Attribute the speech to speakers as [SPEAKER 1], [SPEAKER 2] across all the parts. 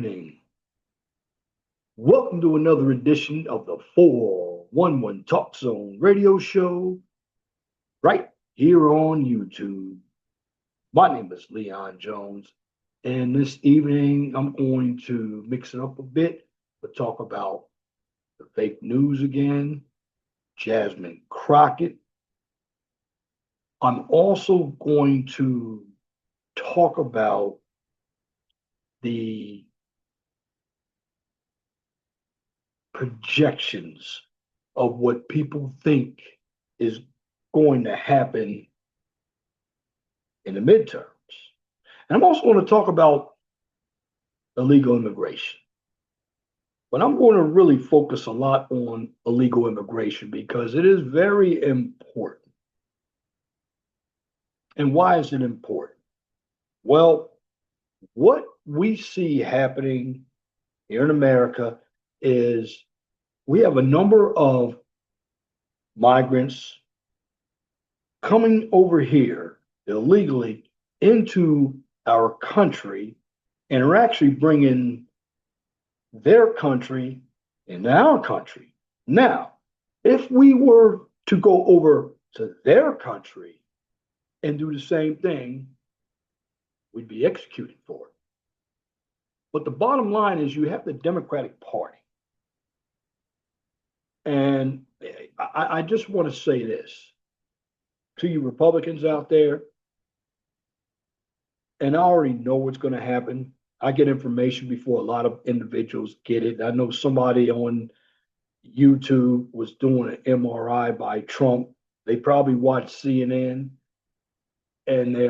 [SPEAKER 1] evening. Welcome to another edition of the 411 Talk Zone radio show right here on YouTube. My name is Leon Jones, and this evening I'm going to mix it up a bit but talk about the fake news again, Jasmine Crockett. I'm also going to talk about the projections of what people think is going to happen in the midterms. And I'm also going to talk about illegal immigration. But I'm going to really focus a lot on illegal immigration because it is very important. And why is it important? Well, what we see happening here in America is we have a number of migrants coming over here illegally into our country and are actually bringing their country into our country. Now, if we were to go over to their country and do the same thing, we'd be executed for it. But the bottom line is you have the Democratic Party. And I just want to say this to you Republicans out there, and I already know what's going to happen. I get information before a lot of individuals get it. I know somebody on YouTube was doing an MRI by Trump. They probably watched CNN, and they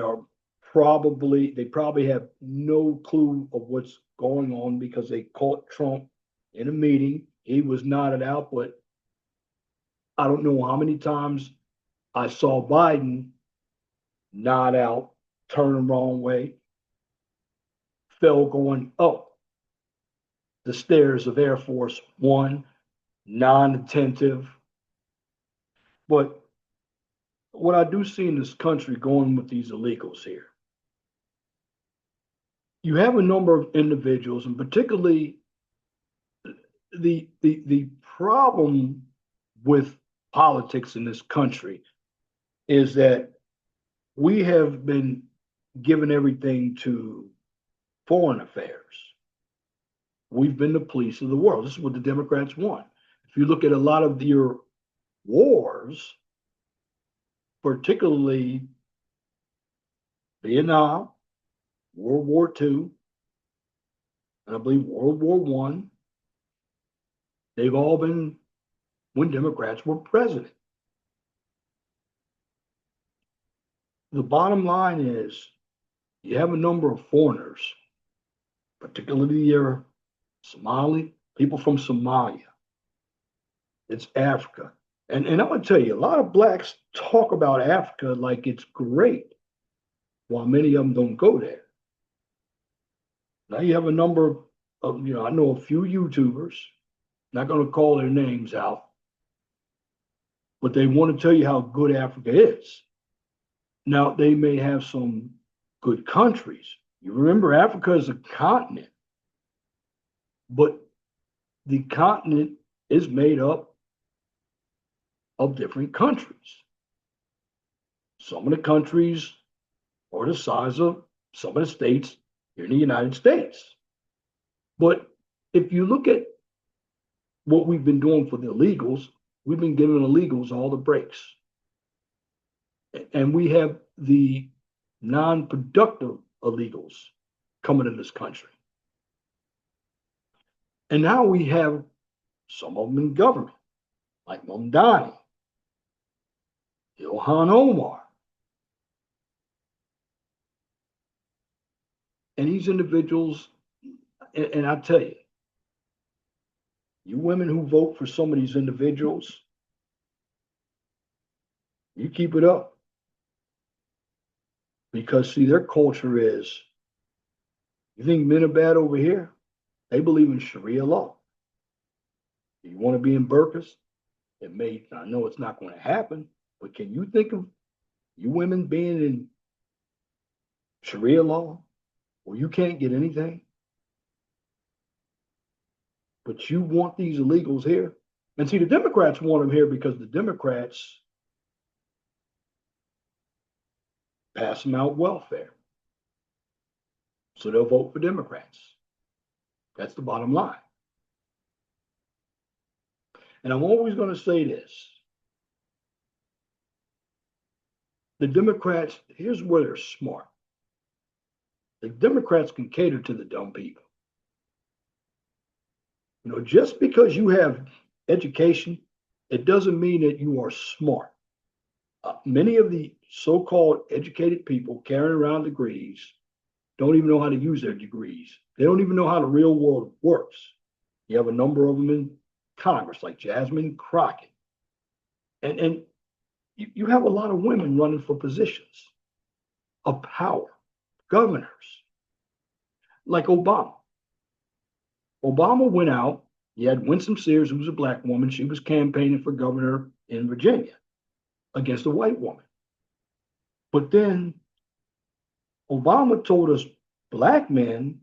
[SPEAKER 1] probably have no clue of what's going on because they caught Trump in a meeting. He was nodded out, but I don't know how many times I saw Biden nod out, turn the wrong way, fell going up the stairs of Air Force One, non-attentive. But what I do see in this country going with these illegals here, you have a number of individuals, and particularly the problem with politics in this country is that we have been given everything to foreign affairs. We've been the police of the world. This is what the Democrats want. If you look at a lot of your wars, particularly Vietnam, World War II, and I believe World War One, they've all been when Democrats were president. The bottom line is you have a number of foreigners, particularly your Somali, people from Somalia. It's Africa. And I'm going to tell you, a lot of blacks talk about Africa like it's great, while many of them don't go there. Now you have a number of, I know a few YouTubers, not going to call their names out, but they want to tell you how good Africa is. Now, they may have some good countries. You remember, Africa is a continent, but the continent is made up of different countries. Some of the countries are the size of some of the states here in the United States. But if you look at what we've been doing for the illegals, we've been giving illegals all the breaks. And we have the non-productive illegals coming in this country. And now we have some of them in government, like Mamdani, Ilhan Omar. And these individuals, and I tell you, you women who vote for some of these individuals, you keep it up. Because, see, their culture is, you think men are bad over here? They believe in Sharia law. You want to be in burqas? I know it's not going to happen, but can you think of you women being in Sharia law where you can't get anything? But you want these illegals here? And see, the Democrats want them here because the Democrats pass them out welfare. So they'll vote for Democrats. That's the bottom line. And I'm always going to say this. The Democrats, here's where they're smart. The Democrats can cater to the dumb people. You know, just because you have education, it doesn't mean that you are smart. Many of the so-called educated people carrying around degrees don't even know how to use their degrees. They don't even know how the real world works. You have a number of them in Congress, like Jasmine, Crockett. And you have a lot of women running for positions of power, governors, like Obama. Obama went out. You had Winsome Sears, who was a black woman. She was campaigning for governor in Virginia against a white woman. But then Obama told us black men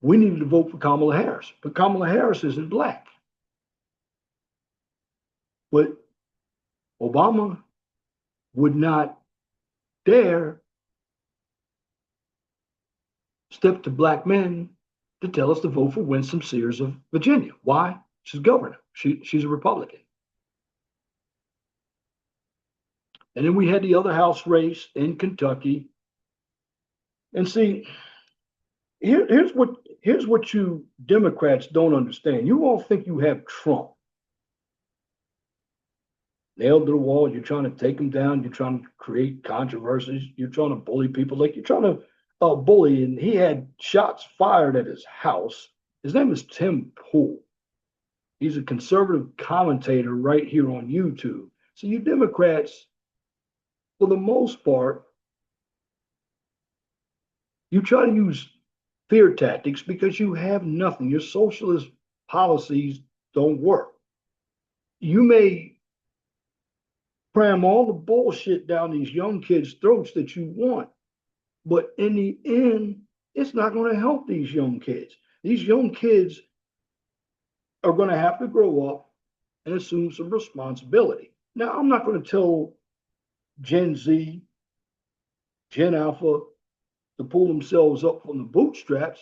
[SPEAKER 1] we needed to vote for Kamala Harris. But Kamala Harris isn't black. But Obama would not dare step to black men to tell us to vote for Winsome Sears of Virginia. Why? She's governor. She's a Republican. And then we had the other House race in Kentucky. And see, here's what you Democrats don't understand. You all think you have Trump nailed to the wall. You're trying to take him down. You're trying to create controversies. You're trying to bully people. Like you're trying to bully. And he had shots fired at his house. His name is Tim Pool. He's a conservative commentator right here on YouTube. So you Democrats, for the most part, you try to use fear tactics because you have nothing. Your socialist policies don't work. You may cram all the bullshit down these young kids' throats that you want, but in the end, it's not going to help these young kids. These young kids are going to have to grow up and assume some responsibility. Now, I'm not going to tell Gen Z, Gen Alpha to pull themselves up from the bootstraps.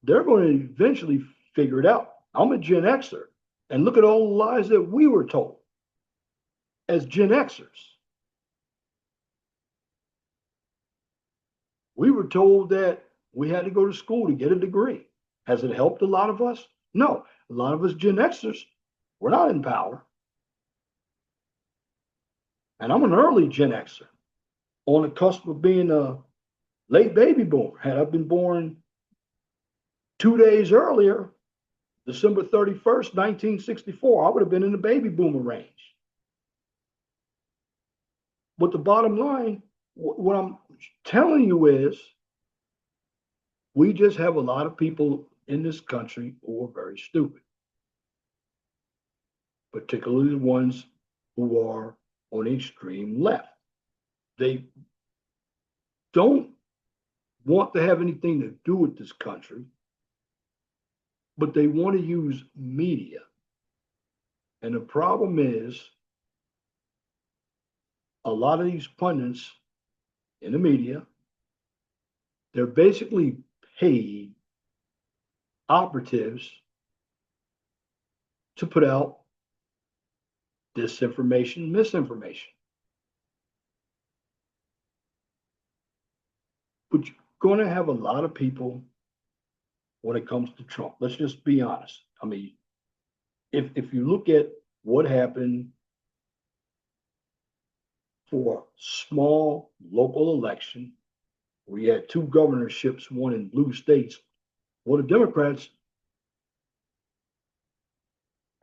[SPEAKER 1] They're going to eventually figure it out. I'm a Gen Xer, and look at all the lies that we were told as Gen Xers. We were told that we had to go to school to get a degree. Has it helped a lot of us? No. A lot of us Gen Xers, we're not in power. And I'm an early Gen Xer on the cusp of being a late baby boomer. Had I been born 2 days earlier, December 31st, 1964, I would have been in the baby boomer range. But the bottom line, what I'm telling you is, we just have a lot of people in this country who are very stupid, particularly the ones who are on the extreme left. They don't want to have anything to do with this country, but they want to use media. And the problem is, a lot of these pundits in the media, they're basically paid operatives to put out disinformation, misinformation. But you're going to have a lot of people when it comes to Trump. Let's just be honest. I mean, if you look at what happened for a small local election, where you had two governorships, one in blue states, well, the Democrats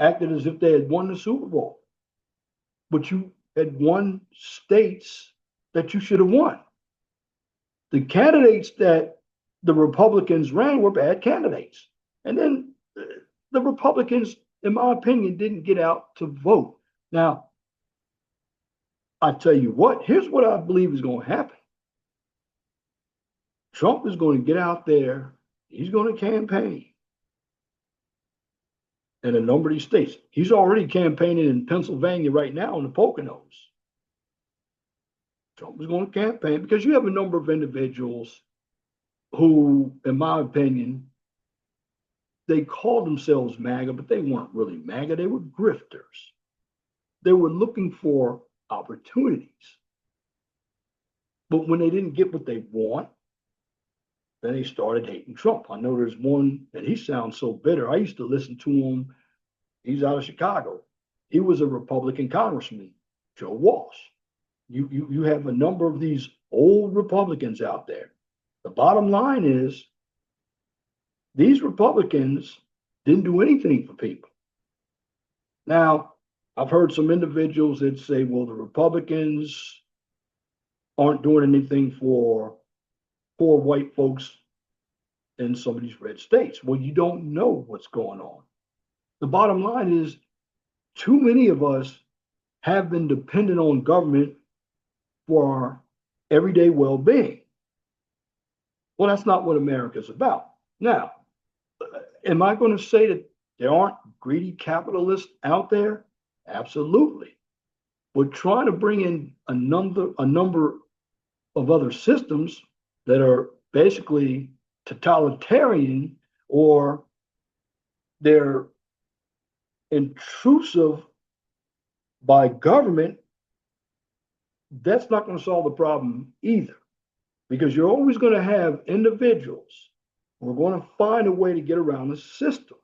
[SPEAKER 1] acted as if they had won the Super Bowl. But you had won states that you should have won. The candidates that the Republicans ran were bad candidates. And then the Republicans, in my opinion, didn't get out to vote. Now, I tell you what, here's what I believe is going to happen. Trump is going to get out there. He's going to campaign in a number of these states. He's already campaigning in Pennsylvania right now in the Poconos. Trump is going to campaign because you have a number of individuals who, in my opinion, they called themselves MAGA, but they weren't really MAGA. They were grifters. They were looking for opportunities. But when they didn't get what they want, then they started hating Trump. I know there's one, and he sounds so bitter. I used to listen to him. He's out of Chicago. He was a Republican congressman, Joe Walsh. You have a number of these old Republicans out there. The bottom line is these Republicans didn't do anything for people. Now, I've heard some individuals that say, well, the Republicans aren't doing anything for poor white folks in some of these red states. Well, you don't know what's going on. The bottom line is too many of us have been dependent on government for our everyday well-being. Well, that's not what America's about. Now, am I going to say that there aren't greedy capitalists out there? Absolutely. We're trying to bring in a number of other systems that are basically totalitarian, or they're intrusive by government. That's not going to solve the problem either, because you're always going to have individuals who are going to find a way to get around the system.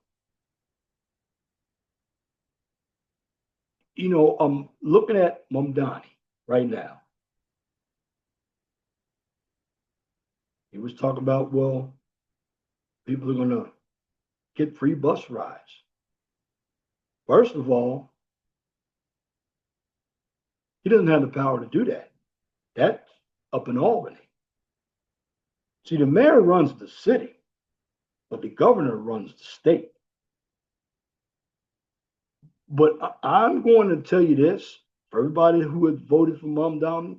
[SPEAKER 1] You know, I'm looking at Mamdani right now. He was talking about, well, people are going to get free bus rides. First of all, he doesn't have the power to do that. That's up in Albany. See, the mayor runs the city, but the governor runs the state. But I'm going to tell you this, for everybody who has voted for Mamdani,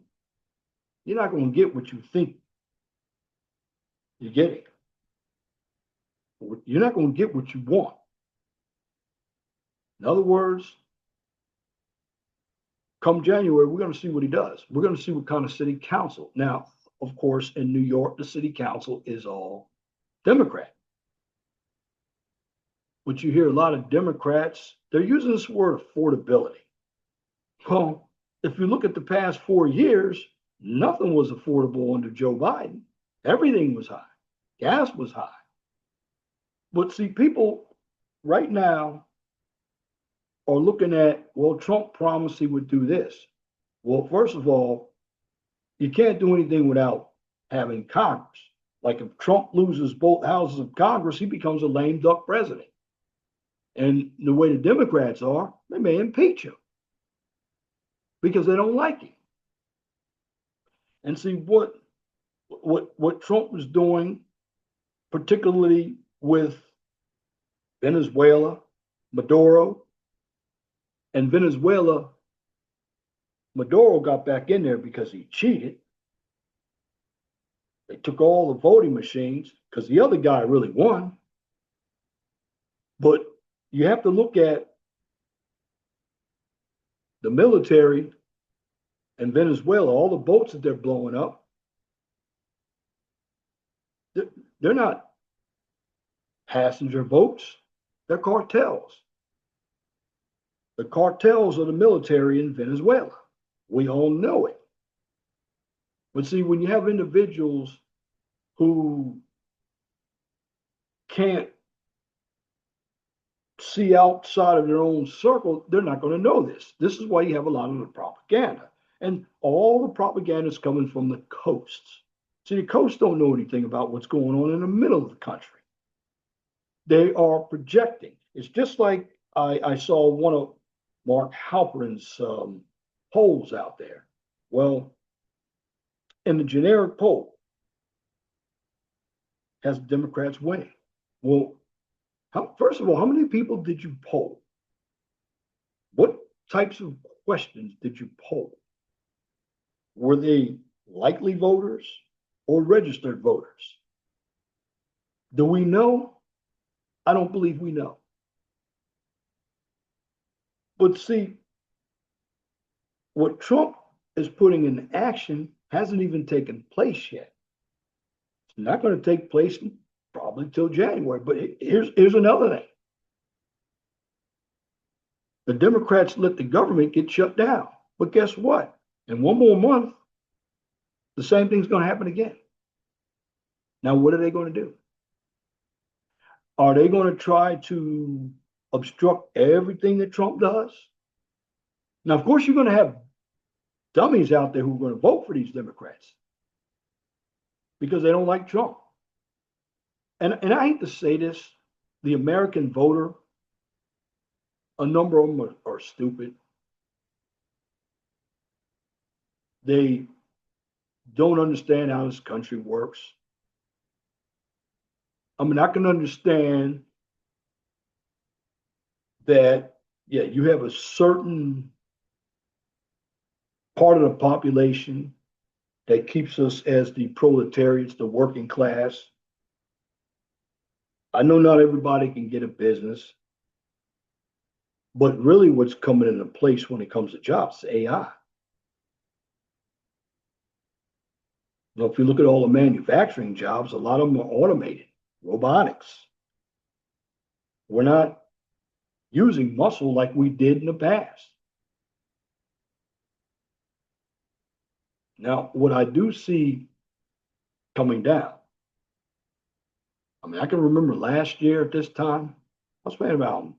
[SPEAKER 1] you're not going to get what you think you're getting. You're not going to get what you want. In other words, come January, we're going to see what he does. We're going to see what kind of city council. Now, of course, in New York, the city council is all Democrat. But you hear a lot of Democrats, they're using this word affordability. Well, if you look at the past 4 years, nothing was affordable under Joe Biden. Everything was high. Gas was high. But see, people right now are looking at, well, Trump promised he would do this. Well, first of all, you can't do anything without having Congress. Like if Trump loses both houses of Congress, he becomes a lame duck president. And the way the Democrats are, they may impeach him because they don't like him. And see what Trump was doing, particularly with Venezuela, Maduro, and Venezuela, Maduro got back in there because he cheated. They took all the voting machines because the other guy really won. But you have to look at the military in Venezuela, all the boats that they're blowing up. They're not passenger boats, they're cartels. The cartels are the military in Venezuela. We all know it. But see, when you have individuals who can't see outside of their own circle, they're not going to know this. This is why you have a lot of the propaganda. And all the propaganda is coming from the coasts. See, the coasts don't know anything about what's going on in the middle of the country. They are projecting. It's just like I saw one of Mark Halperin's polls out there. Well, in the generic poll, has Democrats winning? Well, first of all, how many people did you poll? What types of questions did you poll? Were they likely voters? or registered voters? Do we know? I don't believe we know. But see, what Trump is putting in action hasn't even taken place yet. It's not going to take place probably till January. But here's another thing. The Democrats let the government get shut down. But guess what? In one more month, the same thing's going to happen again. Now, what are they going to do? Are they going to try to obstruct everything that Trump does? Now, of course, you're going to have dummies out there who are going to vote for these Democrats because they don't like Trump. And I hate to say this, the American voter, a number of them are stupid. They don't understand how this country works. I mean, I can understand that, yeah, you have a certain part of the population that keeps us as the proletariats, the working class. I know not everybody can get a business, but really what's coming into place when it comes to jobs is AI. You know, if you look at all the manufacturing jobs, a lot of them are automated, robotics. We're not using muscle like we did in the past. Now, what I do see coming down, I mean, I can remember last year at this time, I was paying about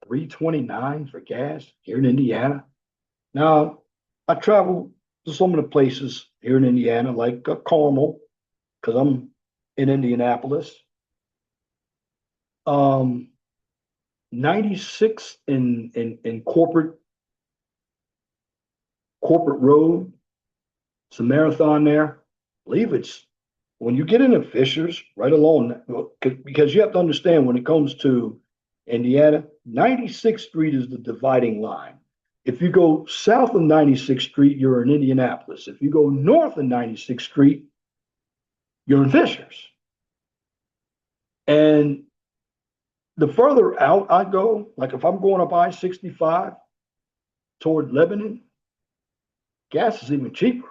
[SPEAKER 1] $3.29 for gas here in Indiana. Now, I travel to some of the places here in Indiana, like Carmel, because I'm in Indianapolis. 96 in corporate road. It's a marathon there. I believe it's when you get into Fishers, right along, because you have to understand when it comes to Indiana, 96th Street is the dividing line. If you go south of 96th Street, you're in Indianapolis. If you go north of 96th Street, you're in Fishers. And the further out I go, like if I'm going up I-65 toward Lebanon, gas is even cheaper.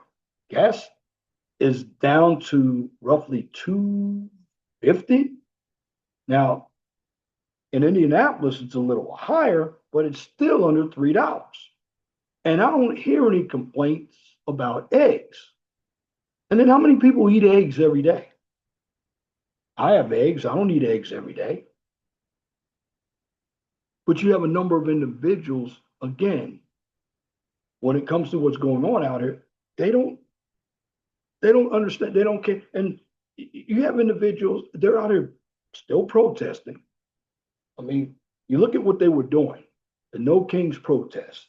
[SPEAKER 1] Gas is down to roughly 250. Now, in Indianapolis, it's a little higher, but it's still under $3. And I don't hear any complaints about eggs. And then how many people eat eggs every day? I have eggs. I don't eat eggs every day. But you have a number of individuals, again, when it comes to what's going on out here, they don't understand, they don't care. And you have individuals, they're out here still protesting. I mean, you look at what they were doing, the No Kings protests.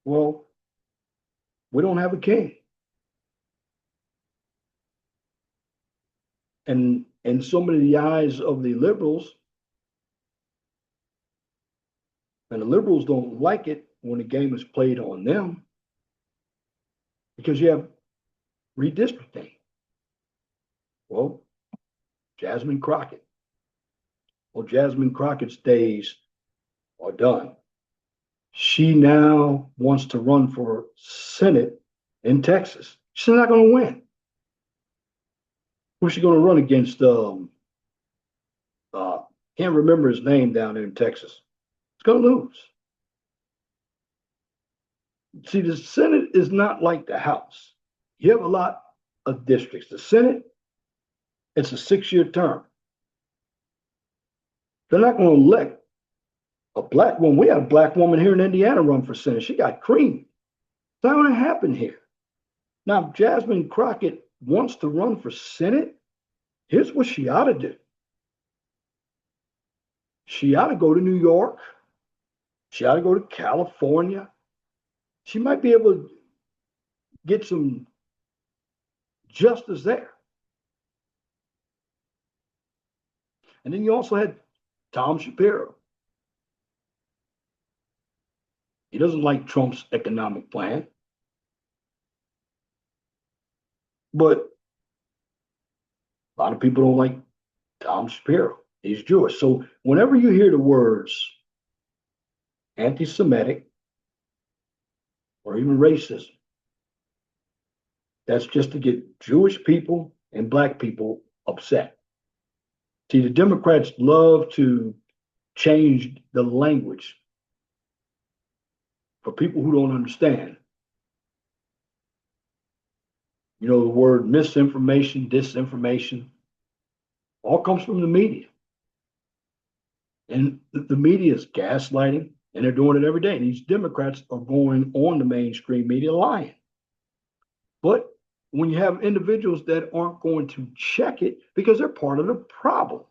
[SPEAKER 1] Well, we don't have a king. And in so many of the eyes of the liberals, and the liberals don't like it when the game is played on them because you have redistricting. Well, Jasmine Crockett. Well, Jasmine Crockett's days are done. She now wants to run for Senate in Texas. She's not going to win. Who's she going to run against? Can't remember his name down there in Texas. It's going to lose. See, the Senate is not like the House. You have a lot of districts. The Senate, it's a 6-year term. They're not going to elect a black woman. We had a black woman here in Indiana run for Senate. She got creamed. It's not going to happen here. Now, if Jasmine Crockett wants to run for Senate, here's what she ought to do. She ought to go to New York. She ought to go to California. She might be able to get some justice there. And then you also had Tom Shapiro. He doesn't like Trump's economic plan. But a lot of people don't like Tom Shapiro. He's Jewish. So whenever you hear the words anti Semitic or even racism, that's just to get Jewish people and Black people upset. See, the Democrats love to change the language for people who don't understand. You know, the word misinformation, disinformation, all comes from the media. And the media is gaslighting, and they're doing it every day. And these Democrats are going on the mainstream media lying. But when you have individuals that aren't going to check it because they're part of the problem,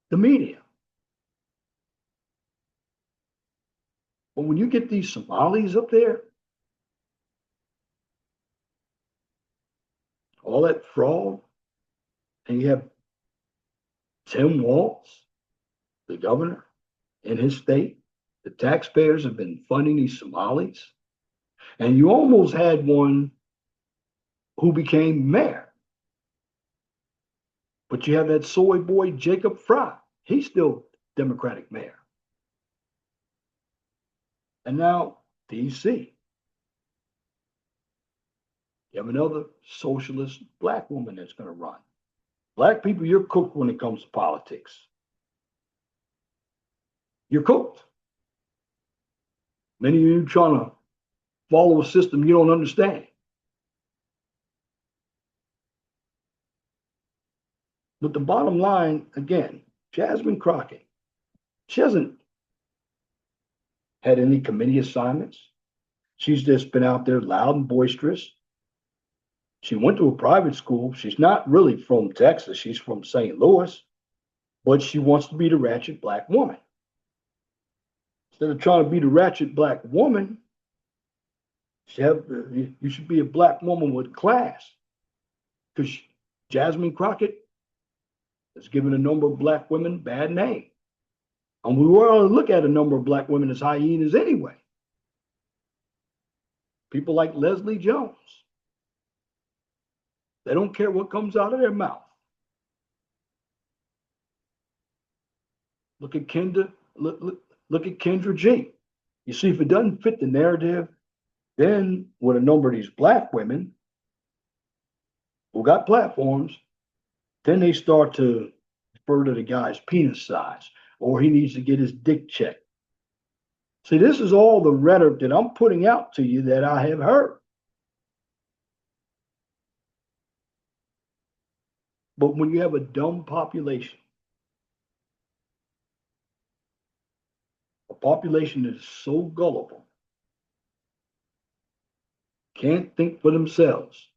[SPEAKER 1] the media. But when you get these Somalis up there, all that fraud, and you have Tim Walz, the governor in his state, the taxpayers have been funding these Somalis, and you almost had one who became mayor. But you have that soy boy, Jacob Fry. He's still Democratic mayor. And now, DC. You have another socialist Black woman that's going to run. Black people, you're cooked when it comes to politics. You're cooked. Many of you trying to follow a system you don't understand. But the bottom line, again, Jasmine Crockett, she hasn't had any committee assignments. She's just been out there loud and boisterous. She went to a private school. She's not really from Texas. She's from St. Louis, but she wants to be the ratchet Black woman. Instead of trying to be the ratchet Black woman, you should be a Black woman with class. Because Jasmine Crockett has given a number of Black women bad name. And we want to look at a number of Black women as hyenas anyway. People like Leslie Jones. They don't care what comes out of their mouth. Look at look at Kendra G. You see, if it doesn't fit the narrative, then with a number of these Black women who got platforms, then they start to refer to the guy's penis size, or he needs to get his dick checked. See, this is all the rhetoric that I'm putting out to you that I have heard. But when you have a dumb population, a population that is so gullible, can't think for themselves.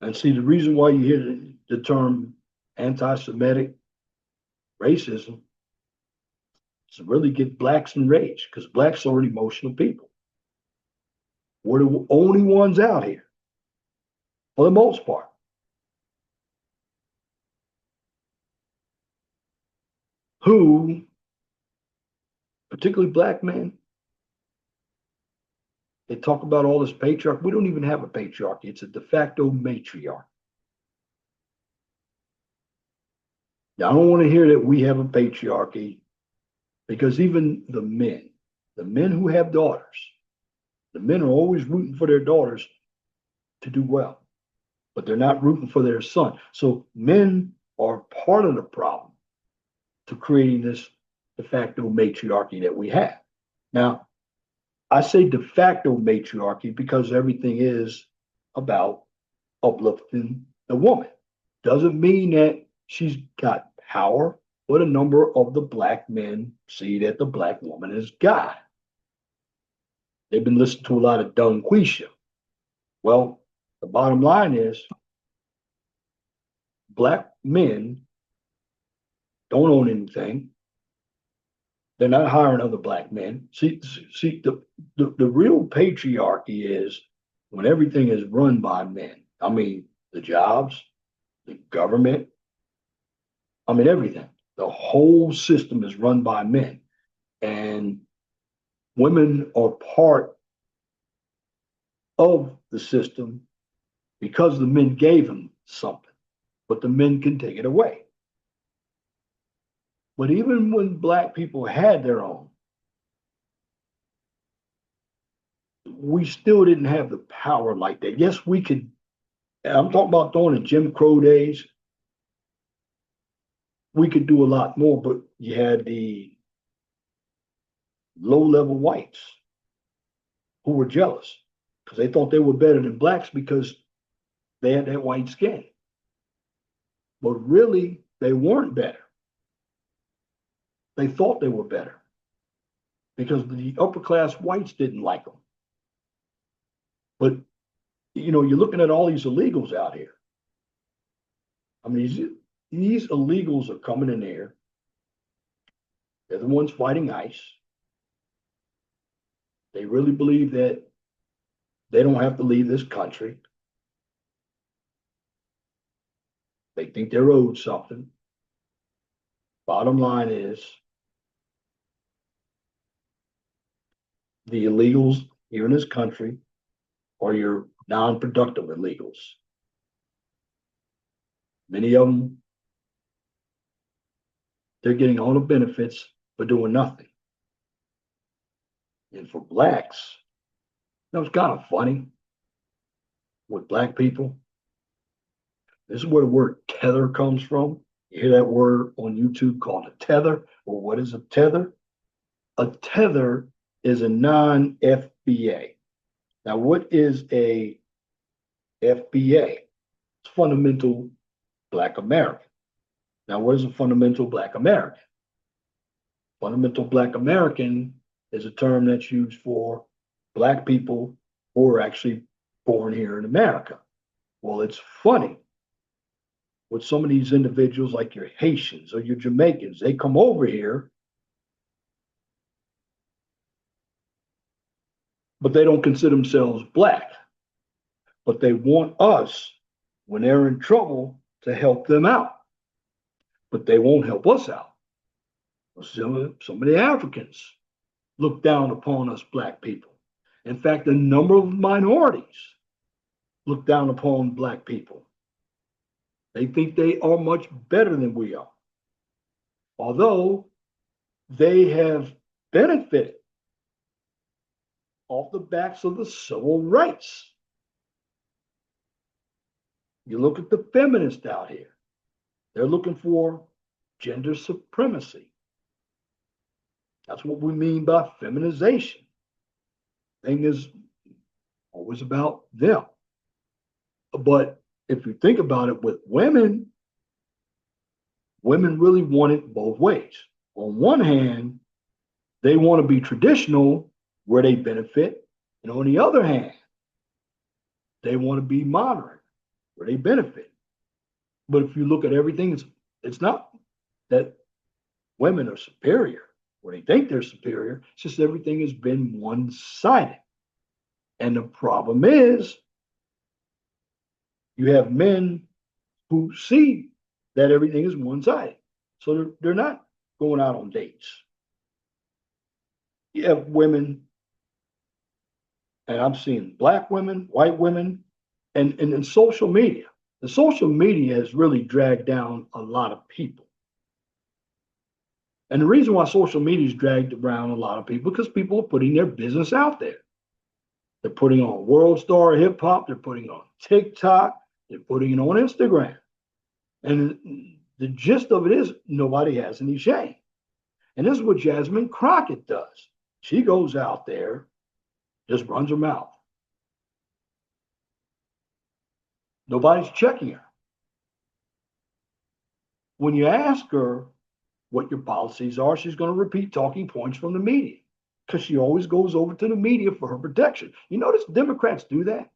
[SPEAKER 1] And see, the reason why you hear the term anti-Semitic racism is to really get Blacks enraged, because Blacks are emotional people. We're the only ones out here, for the most part, who, particularly Black men, they talk about all this patriarchy. We don't even have a patriarchy. It's a de facto matriarchy. Now, I don't want to hear that we have a patriarchy, because even the men who have daughters, the men are always rooting for their daughters to do well, but they're not rooting for their son. So men are part of the problem to creating this de facto matriarchy that we have. Now, I say de facto matriarchy because everything is about uplifting the woman. Doesn't mean that she's got power, but a number of the Black men see that the Black woman is God. They've been listening to a lot of Dunquisha. Well, the bottom line is Black men don't own anything. They're not hiring other Black men. See, the real patriarchy is when everything is run by men. I mean, the jobs, the government, I mean, everything. The whole system is run by men. And women are part of the system because the men gave him something, but the men can take it away. But even when black people had their own, we still didn't have the power like that. Yes, we could. I'm talking about during the Jim Crow days. We could do a lot more, but you had the low level whites who were jealous because they thought they were better than blacks because they had that white skin. But really, they weren't better. They thought they were better because the upper class whites didn't like them. But you're looking at all these illegals out here. I mean, these illegals are coming in there. They're the ones fighting ICE. They really believe that they don't have to leave this country. They think they're owed something. Bottom line is the illegals here in this country are your non-productive illegals. Many of them, they're getting all the benefits for doing nothing. And for blacks, it's kind of funny with black people. This is where the word tether comes from. You hear that word on YouTube called a tether? Well, what is a tether? A tether is a non-FBA. Now, what is a FBA? It's fundamental Black American. Now, what is a fundamental Black American? Fundamental Black American is a term that's used for Black people who are actually born here in America. Well, it's funny with some of these individuals like your Haitians or your Jamaicans. They come over here, but they don't consider themselves Black. But they want us, when they're in trouble, to help them out. But they won't help us out. Some of the Africans look down upon us Black people. In fact, a number of minorities look down upon Black people. They think they are much better than we are. Although they have benefited off the backs of the civil rights. You look at the feminists out here, they're looking for gender supremacy. That's what we mean by feminization. Thing is always about them. But if you think about it with women, women really want it both ways. On one hand, they want to be traditional where they benefit. And on the other hand, they want to be modern where they benefit. But if you look at everything, it's not that women are superior or they think they're superior. It's just everything has been one-sided. And the problem is you have men who see that everything is one-sided. So they're not going out on dates. You have women, and I'm seeing Black women, white women, and in social media. The social media has really dragged down a lot of people. And the reason why social media has dragged around a lot of people, because people are putting their business out there. They're putting on World Star Hip Hop, they're putting on TikTok, they're putting it on Instagram. And the gist of it is nobody has any shame. And this is what Jasmine Crockett does. She goes out there, just runs her mouth. Nobody's checking her. When you ask her what your policies are, she's going to repeat talking points from the media because she always goes over to the media for her protection. You notice Democrats do that?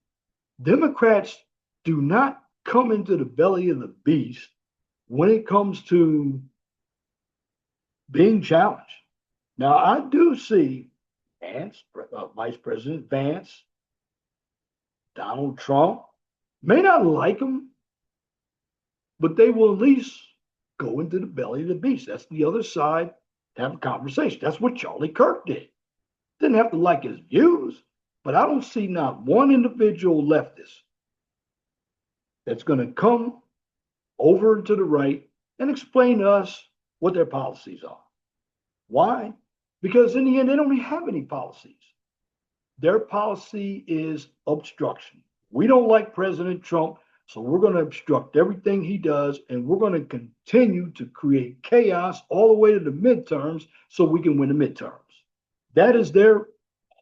[SPEAKER 1] Democrats do not come into the belly of the beast when it comes to being challenged. Now, I do see Vance, Vice President Vance, Donald Trump, may not like him, but they will at least go into the belly of the beast. That's the other side to have a conversation. That's what Charlie Kirk did. Didn't have to like his views, But I don't see not one individual leftist that's going to come over to the right and explain to us what their policies are. Why? Because in the end, they don't have any policies. Their policy is obstruction. We don't like President Trump, so we're going to obstruct everything he does, and we're going to continue to create chaos all the way to the midterms so we can win the midterms. That is their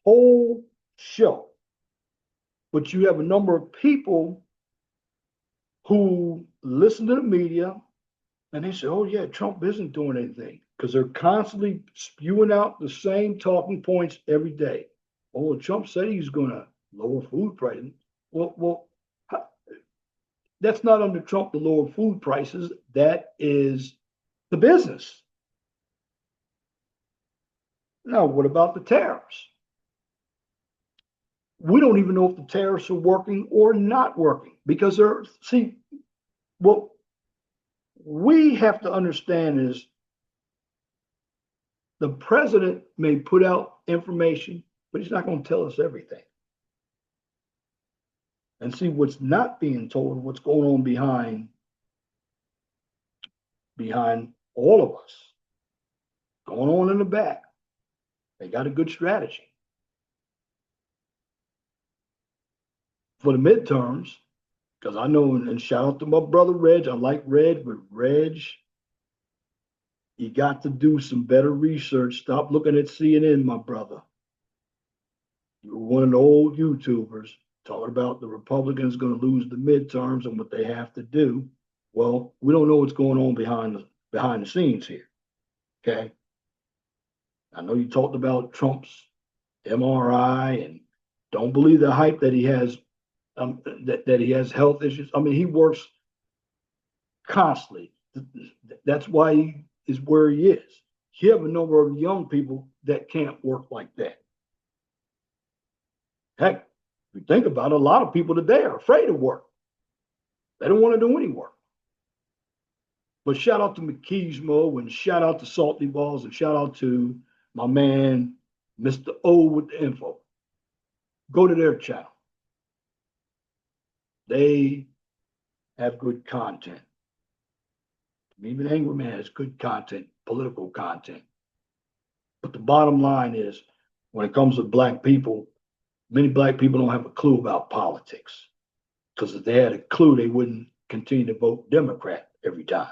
[SPEAKER 1] whole show. But you have a number of people who listen to the media and they say, oh, yeah, Trump isn't doing anything because they're constantly spewing out the same talking points every day. Oh, Trump said he's going to lower food prices. Well, that's not under Trump to lower food prices. That is the business. Now, what about the tariffs? We don't even know if the tariffs are working or not working because what we have to understand is the president may put out information, but he's not going to tell us everything. And see what's not being told, what's going on behind all of us, going on in the back. They got a good strategy. For the midterms, because I know, and shout out to my brother Reg, I like Reg, but Reg, you got to do some better research. Stop looking at CNN, my brother. You're one of the old YouTubers talking about the Republicans going to lose the midterms and what they have to do. Well, we don't know what's going on behind the scenes here. Okay. I know you talked about Trump's MRI and don't believe the hype that he has, that he has health issues. I mean, he works constantly. That's why he is where he is. You have a number of young people that can't work like that. Heck, if you think about it, a lot of people today are afraid of work. They don't want to do any work. But shout out to McKeesmo and shout out to Salty Balls and shout out to my man, Mr. O with the info. Go to their channel. They have good content. Even Angry Man has good content, political content. But the bottom line is, when it comes to black people, many black people don't have a clue about politics. Because if they had a clue, they wouldn't continue to vote Democrat every time.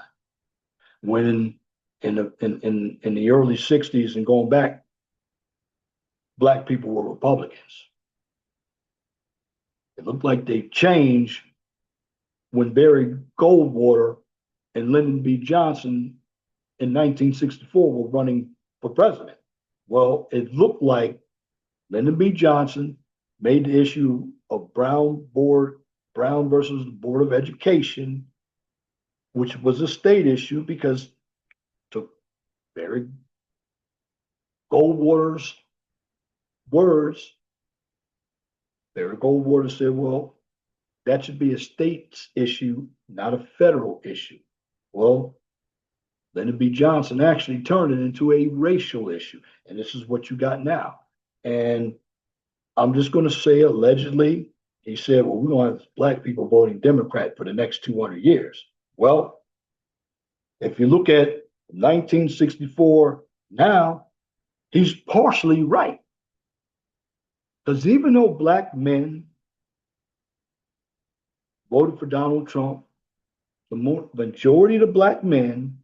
[SPEAKER 1] When in the early 60s and going back, black people were Republicans. It looked like they changed when Barry Goldwater and Lyndon B. Johnson in 1964 were running for president. Well, it looked like Lyndon B. Johnson made the issue of Brown versus the Board of Education, which was a state issue because to Barry Goldwater's words, Barry Goldwater said, well, that should be a state's issue, not a federal issue. Well, Lyndon B. Johnson actually turned it into a racial issue. And this is what you got now. And I'm just going to say, allegedly, he said, well, we're going to have black people voting Democrat for the next 200 years. Well, if you look at 1964 now, he's partially right. Because even though black men voted for Donald Trump, the majority of the black men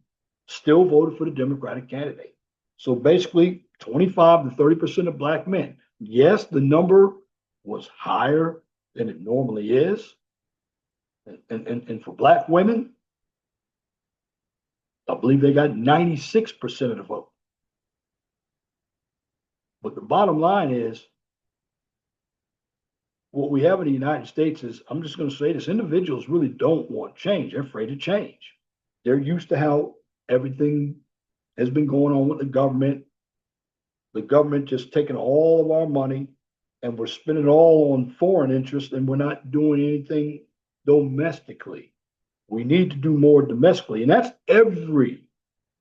[SPEAKER 1] still voted for the Democratic candidate. So basically, 25 to 30% of black men. Yes, the number was higher than it normally is. And for black women, I believe they got 96% of the vote. But the bottom line is, what we have in the United States is, I'm just going to say this, individuals really don't want change. They're afraid of change. They're used to how everything has been going on with the government. The government just taking all of our money and we're spending it all on foreign interests and we're not doing anything domestically. We need to do more domestically, and that's every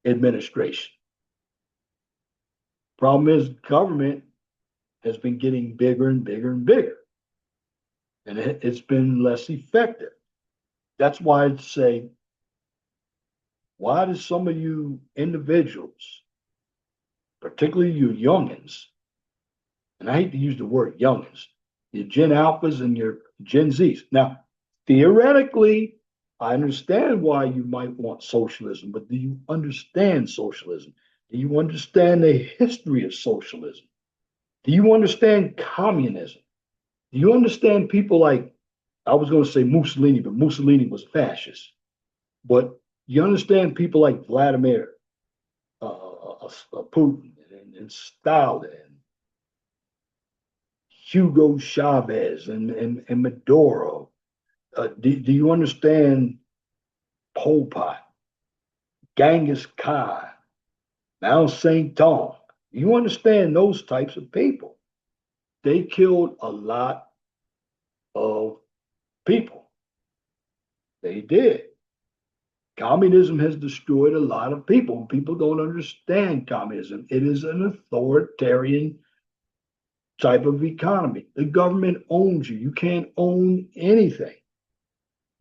[SPEAKER 1] administration. Problem is, government has been getting bigger and bigger and bigger, and it's been less effective. That's why I'd say, why do some of you individuals, particularly you youngins, and I hate to use the word youngins, your Gen Alphas and your Gen Zs. Now, theoretically, I understand why you might want socialism, but do you understand socialism? Do you understand the history of socialism? Do you understand communism? Do you understand people like, I was going to say Mussolini, but Mussolini was fascist. But you understand people like Vladimir Putin and Stalin, Hugo Chavez and Maduro. Do you understand Pol Pot, Genghis Khan, Mao Zedong? Do you understand those types of people? They killed a lot of people. They did. Communism has destroyed a lot of people. People don't understand communism. It is an authoritarian type of economy. The government owns you. You can't own anything.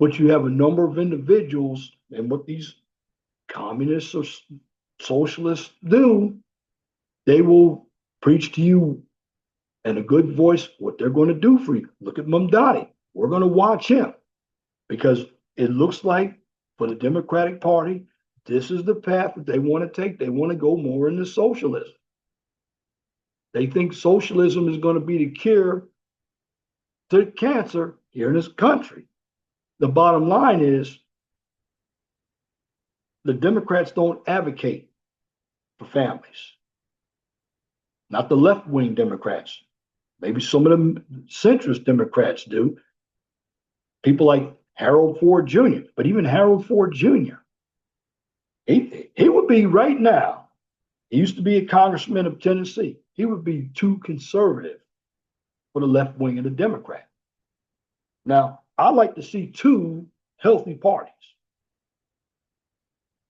[SPEAKER 1] But you have a number of individuals, and what these communists or socialists do, they will preach to you in a good voice what they're going to do for you. Look at Mamdani. We're going to watch him because it looks like for the Democratic Party, this is the path that they want to take. They want to go more into socialism. They think socialism is going to be the cure to cancer here in this country. The bottom line is the Democrats don't advocate for families, not the left wing Democrats. Maybe some of the centrist Democrats do. People like Harold Ford Jr., but even Harold Ford Jr., he would be right now. He used to be a congressman of Tennessee. He would be too conservative for the left wing of the Democrat. Now, I like to see two healthy parties.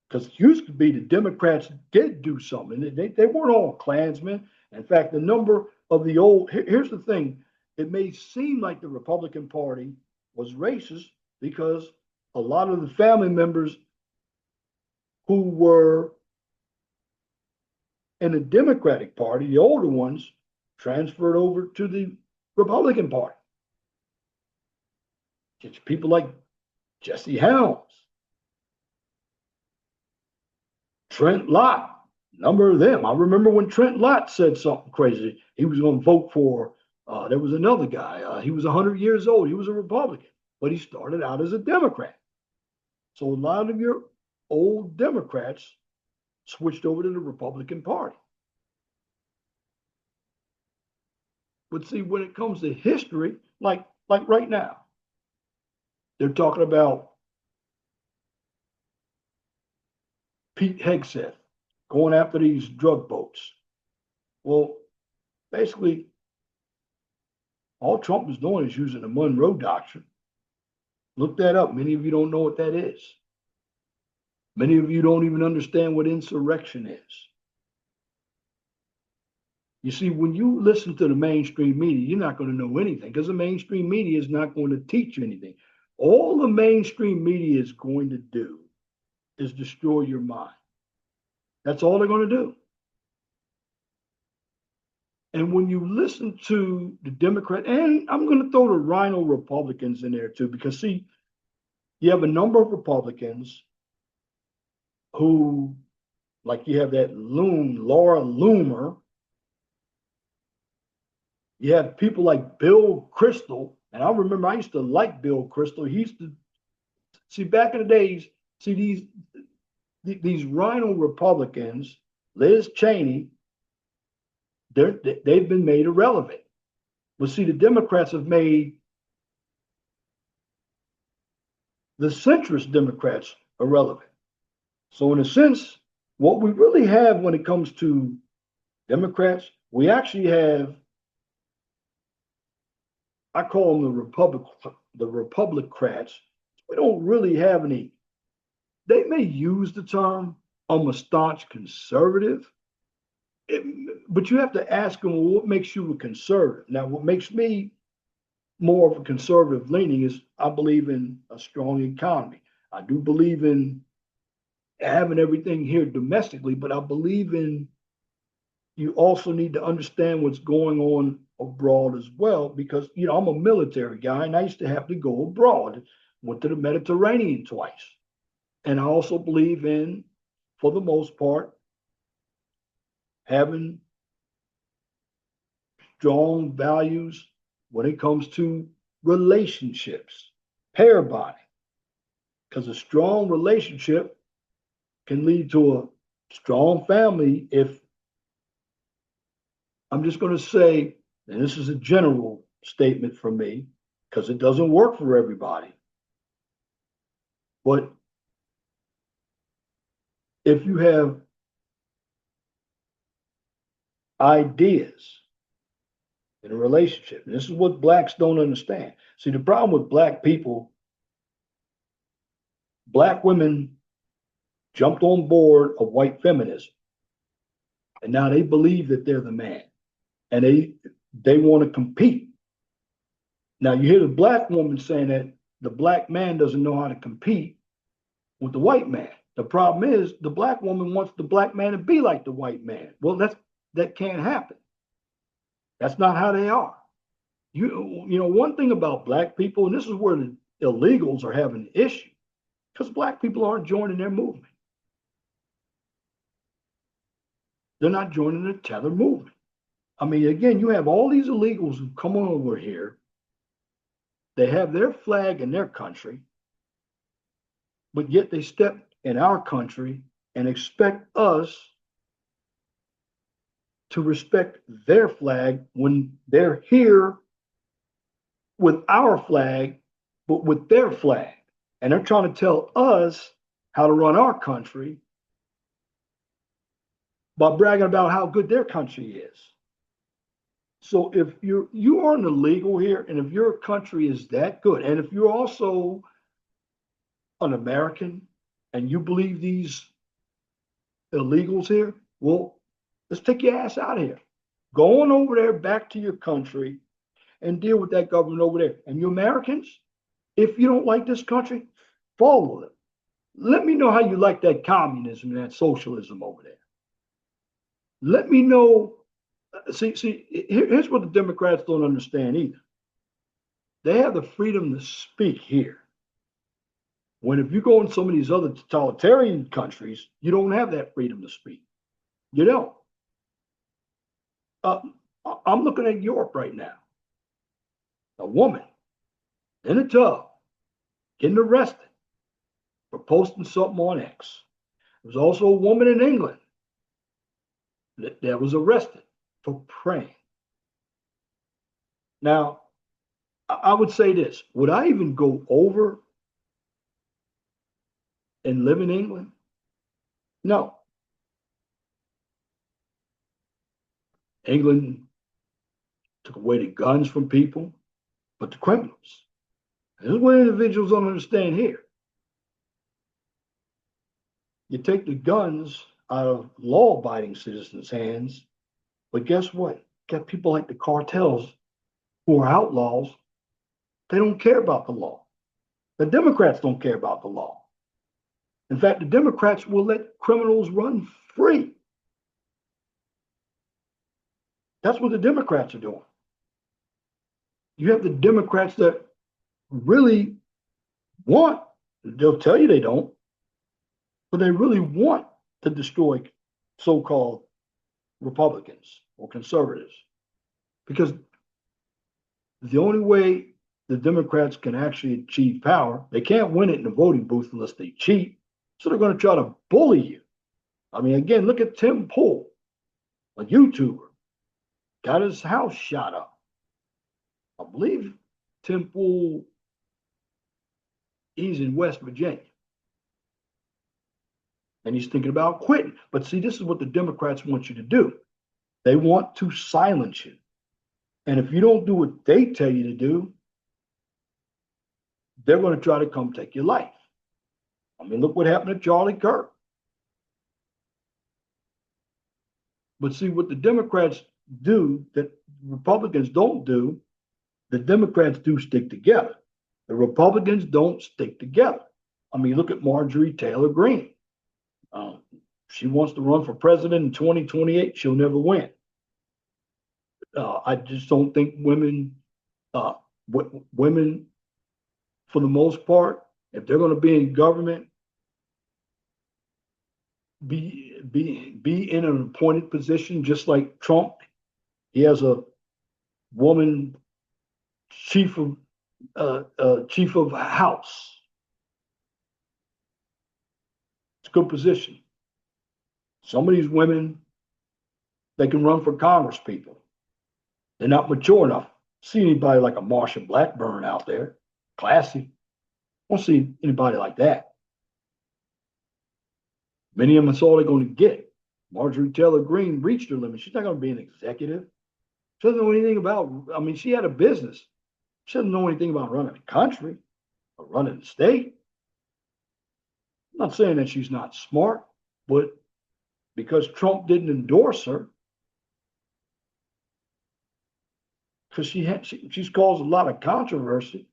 [SPEAKER 1] Because it used to be the Democrats did do something. They weren't all Klansmen. In fact, the number of the old, here's the thing, it may seem like the Republican Party was racist because a lot of the family members who were in the Democratic Party, the older ones, transferred over to the Republican Party. It's people like Jesse Helms, Trent Lott, a number of them. I remember when Trent Lott said something crazy. He was going to vote for, there was another guy. He was 100 years old. He was a Republican, but he started out as a Democrat. So a lot of your old Democrats switched over to the Republican Party. But see, when it comes to history, like right now, they're talking about Pete Hegseth going after these drug boats. Well, basically, all Trump is doing is using the Monroe Doctrine. Look that up. Many of you don't know what that is. Many of you don't even understand what insurrection is. You see, when you listen to the mainstream media, you're not going to know anything because the mainstream media is not going to teach you anything. All the mainstream media is going to do is destroy your mind. That's all they're going to do. And when you listen to the Democrat, and I'm going to throw the Rhino Republicans in there too, because see, you have a number of Republicans who, like you have that Laura Loomer. You have people like Bill Kristol, and I remember I used to like Bill Kristol. He used to see back in the days, see these Rhino Republicans, Liz Cheney, they've been made irrelevant. But see, the Democrats have made the centrist Democrats irrelevant. So in a sense, what we really have when it comes to Democrats, we actually have, I call them the Republicrats. We don't really have any. They may use the term, I'm a staunch conservative, but you have to ask them, well, what makes you a conservative? Now, what makes me more of a conservative leaning is I believe in a strong economy. I do believe in having everything here domestically, but I believe in you also need to understand what's going on abroad as well, because I'm a military guy and I used to have to go abroad. Went to the Mediterranean twice. And I also believe in, for the most part, having strong values when it comes to relationships, pair bonding, because a strong relationship can lead to a strong family if I'm just going to say, and this is a general statement from me because it doesn't work for everybody, but if you have ideas in a relationship, and this is what blacks don't understand. See, the problem with black people, black women jumped on board of white feminism, and now they believe that they're the man, and they want to compete. Now you hear the black woman saying that the black man doesn't know how to compete with the white man. The problem is the black woman wants the black man to be like the white man. Well, that can't happen. That's not how they are. One thing about black people, and this is where the illegals are having an issue, because black people aren't joining their movement. They're not joining the tether movement. I mean, again, you have all these illegals who come on over here. They have their flag in their country, but yet they step in our country and expect us to respect their flag when they're here with our flag, but with their flag. And they're trying to tell us how to run our country by bragging about how good their country is. So if you are an illegal here, and if your country is that good, and if you're also an American and you believe these illegals here, well, let's take your ass out of here. Go on over there back to your country and deal with that government over there. And you Americans, if you don't like this country, follow them. Let me know how you like that communism and that socialism over there. Let me know. Here's what the Democrats don't understand either. They have the freedom to speak here. When if you go in some of these other totalitarian countries, you don't have that freedom to speak. You don't. I'm looking at Europe right now. A woman in a tub getting arrested for posting something on X. There was also a woman in England that was arrested for praying. Now, I would say this: would I even go over and live in England? No. England took away the guns from people, but the criminals. This is what individuals don't understand here. You take the guns out of law-abiding citizens' hands, but guess what? You got people like the cartels who are outlaws. They don't care about the law. The Democrats don't care about the law. In fact, the Democrats will let criminals run free. That's what the Democrats are doing. You have the Democrats that really want, they'll tell you they don't, but they really want to destroy so-called Republicans or conservatives. Because the only way the Democrats can actually achieve power, they can't win it in the voting booth unless they cheat. So they're going to try to bully you. I mean, again, look at Tim Pool, a YouTuber, got his house shot up. I believe Tim Pool, he's in West Virginia. And he's thinking about quitting. But see, this is what the Democrats want you to do. They want to silence you. And if you don't do what they tell you to do, they're going to try to come take your life. I mean, look what happened to Charlie Kirk. But see, what the Democrats do that Republicans don't do, the Democrats do stick together. The Republicans don't stick together. I mean, look at Marjorie Taylor Greene. She wants to run for president in 2028. She'll never win. I just don't think women, for the most part, if they're going to be in government, be in an appointed position, just like Trump. He has a woman chief of house. It's a good position. Some of these women, they can run for Congress people. They're not mature enough. See anybody like a Marsha Blackburn out there, classy. Won't see anybody like that. Many of them, that's all they're going to get. Marjorie Taylor Greene reached her limit. She's not going to be an executive. She doesn't know anything about, I mean, she had a business. She doesn't know anything about running a country or running a state. I'm not saying that she's not smart, but because Trump didn't endorse her, because she's caused a lot of controversy.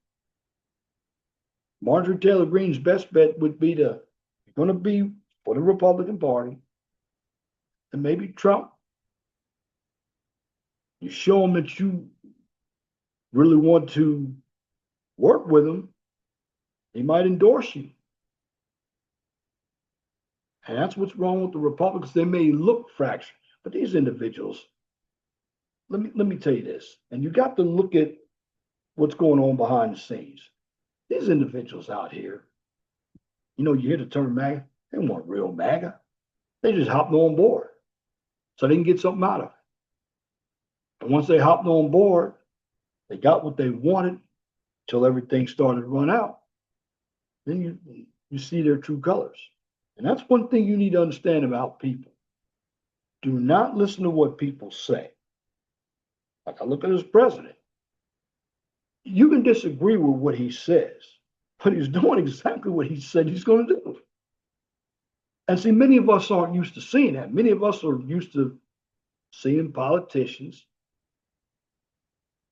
[SPEAKER 1] Marjorie Taylor Greene's best bet would be going to be for the Republican Party, and maybe Trump. You show him that you really want to work with him, he might endorse you. And that's what's wrong with the Republicans. They may look fractured, but these individuals, let me tell you this, and you got to look at what's going on behind the scenes. These individuals out here, you hear the term MAGA, they weren't real MAGA. They just hopped on board so they can get something out of it. And once they hopped on board, they got what they wanted till everything started to run out. Then you see their true colors. And that's one thing you need to understand about people. Do not listen to what people say. Like I look at this president. You can disagree with what he says, but he's doing exactly what he said he's going to do. And see, many of us aren't used to seeing that. Many of us are used to seeing politicians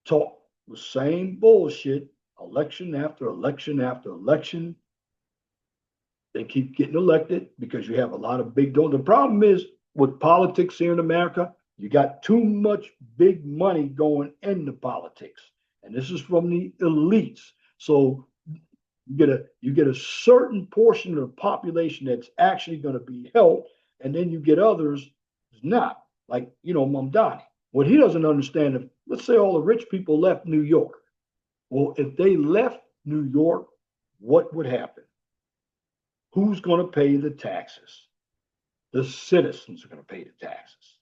[SPEAKER 1] talk the same bullshit election after election after election. They keep getting elected because you have a lot of big donors. The problem is with politics here in America, you got too much big money going into politics. And this is from the elites. So you get a certain portion of the population that's actually going to be helped, and then you get others not. Like, Mamdani. What he doesn't understand, if let's say all the rich people left New York. Well, if they left New York, what would happen? Who's going to pay the taxes? The citizens are going to pay the taxes.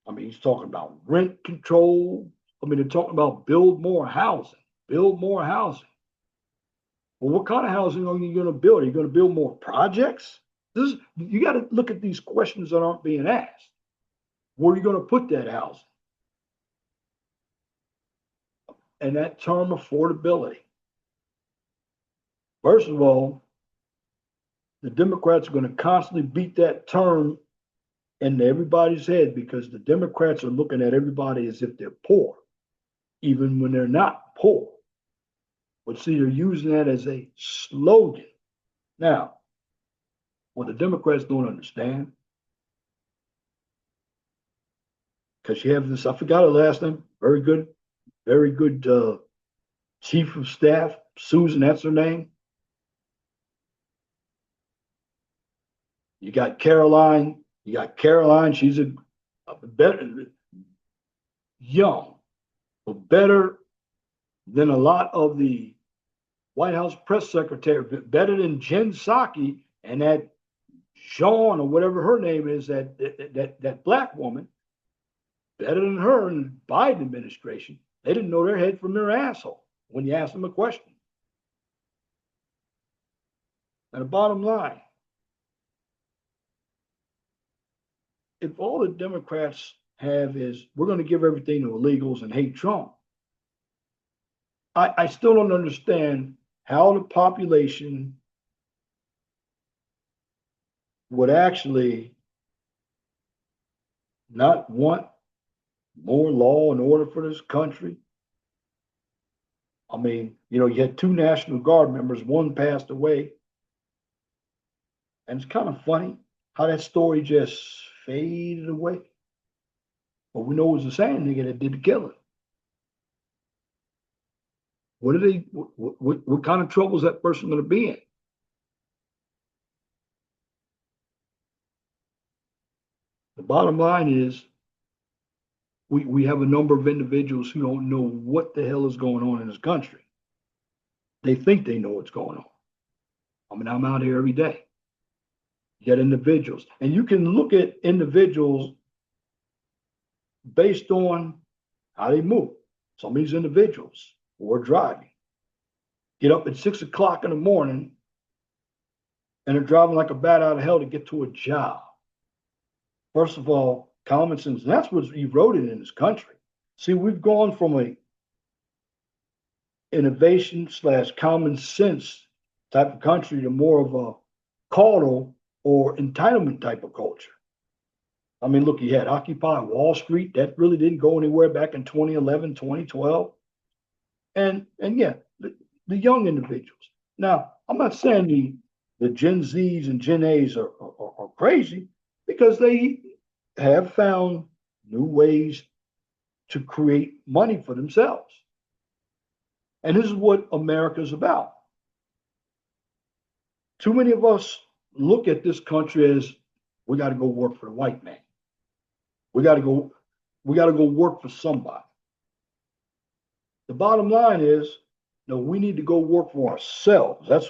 [SPEAKER 1] I mean, he's talking about rent control. I mean, they're talking about build more housing. Well, what kind of housing are you going to build? Are you going to build more projects? You got to look at these questions that aren't being asked. Where are you going to put that housing? And that term affordability. First of all, the Democrats are going to constantly beat that term into everybody's head because the Democrats are looking at everybody as if they're poor, even when they're not poor. But see, they're using that as a slogan. Now, what the Democrats don't understand, because you have this, I forgot her last name, very good chief of staff, Susan, that's her name. You got Caroline, she's a better, young, but better than a lot of the White House press secretary, better than Jen Psaki and that Sean or whatever her name is, that black woman, better than her in the Biden administration. They didn't know their head from their asshole when you asked them a question. And the bottom line, if all the Democrats have is we're going to give everything to illegals and hate Trump, I still don't understand how the population would actually not want more law and order for this country? I mean, you had two National Guard members, one passed away. And it's kind of funny how that story just faded away. But we know it was the same nigga that did the killing. What are they? What kind of trouble is that person going to be in? The bottom line is we have a number of individuals who don't know what the hell is going on in this country. They think they know what's going on. I mean, I'm out here every day. You got individuals, and you can look at individuals based on how they move. Some of these individuals who are driving get up at 6 o'clock in the morning and are driving like a bat out of hell to get to a job. First of all, common sense, and that's what's eroded in this country. See, we've gone from a innovation / common sense type of country to more of a caudal or entitlement type of culture. I mean, look, you had Occupy Wall Street. That really didn't go anywhere back in 2011, 2012. And yeah, the young individuals. Now, I'm not saying the Gen Zs and Gen As are crazy, because they have found new ways to create money for themselves. And this is what America's about. Too many of us look at this country as, we got to go work for the white man. We got to go work for somebody. The bottom line is, no, we need to go work for ourselves. That's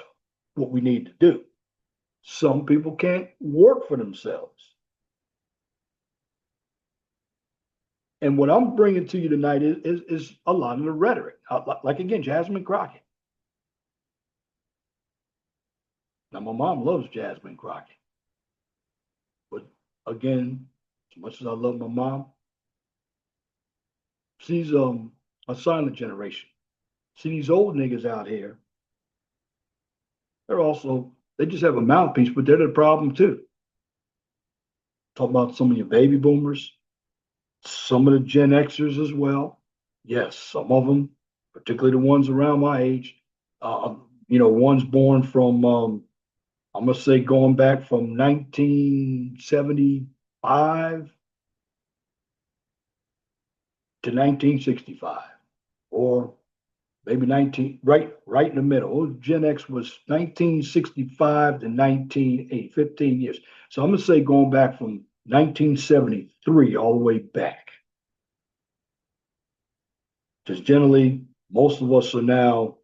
[SPEAKER 1] what we need to do. Some people can't work for themselves. And what I'm bringing to you tonight is a lot of the rhetoric. Like, again, Jasmine Crockett. Now, my mom loves Jasmine Crockett. But again, as much as I love my mom, she's a silent generation. See, these old niggas out here, they just have a mouthpiece, but they're the problem too. Talk about some of your baby boomers, some of the Gen Xers as well. Yes, some of them, particularly the ones around my age, ones born from, I'm going to say going back from 1975 to 1965, or maybe right in the middle. Gen X was 1965 to 1980, 15 years. So I'm going to say going back from 1973 all the way back. Because generally, most of us are now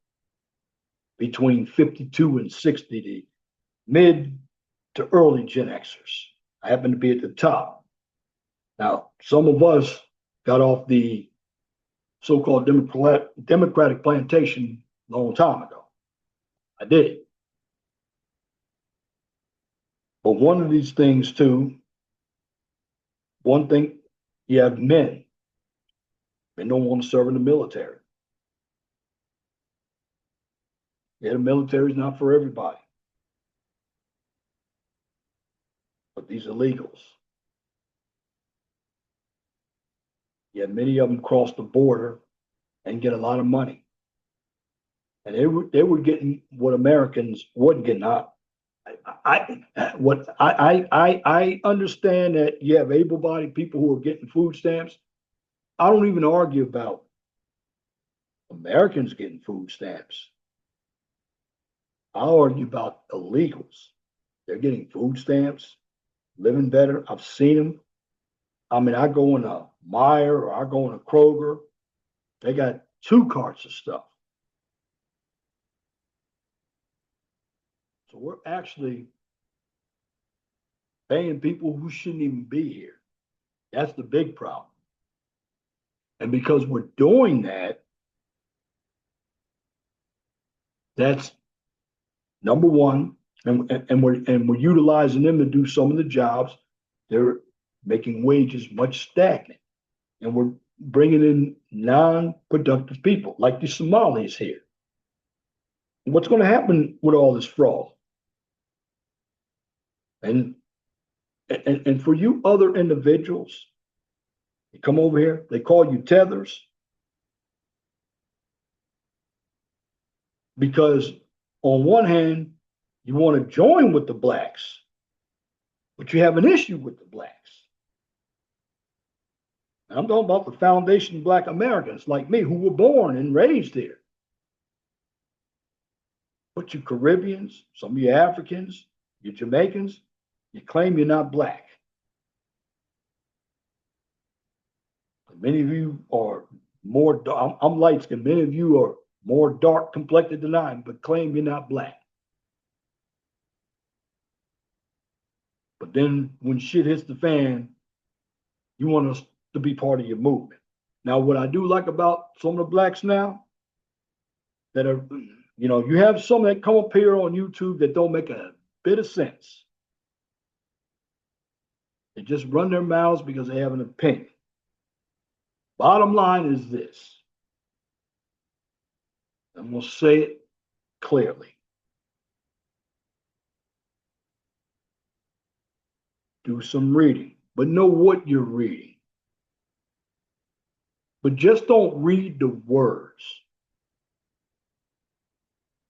[SPEAKER 1] between 52 and 60, the mid to early Gen Xers. I happen to be at the top. Now, some of us got off the so-called Democratic plantation a long time ago. I did. But one of these things too, one thing, you have men. They don't want to serve in the military. Yeah, the military is not for everybody. But these illegals, yeah, many of them cross the border and get a lot of money. And they were getting what Americans wasn't getting. I understand that you have able-bodied people who are getting food stamps. I don't even argue about Americans getting food stamps. I argue about illegals. They're getting food stamps, living better. I've seen them. I mean, I go in a Meijer or I go in a Kroger. They got 2 carts of stuff. So we're actually paying people who shouldn't even be here. That's the big problem. And because we're doing that, that's number one. And we're utilizing them to do some of the jobs. They're making wages much stagnant. And we're bringing in non-productive people like the Somalis here. What's going to happen with all this fraud? And for you other individuals, You come over here, they call you tethers because on one hand, you want to join with the blacks, but you have an issue with the blacks. And I'm talking about the foundation Black Americans like me who were born and raised here. But you Caribbeans, some of you Africans, you Jamaicans, you claim you're not black. Many of you are more, I'm light skinned, many of you are more dark complected than I am, but claim you're not black. But then when shit hits the fan, you want us to be part of your movement. Now, what I do like about some of the blacks now that are, you have some that come up here on YouTube that don't make a bit of sense. They just run their mouths because they have an opinion. Bottom line is this. I'm going to say it clearly. Do some reading, but know what you're reading. But just don't read the words.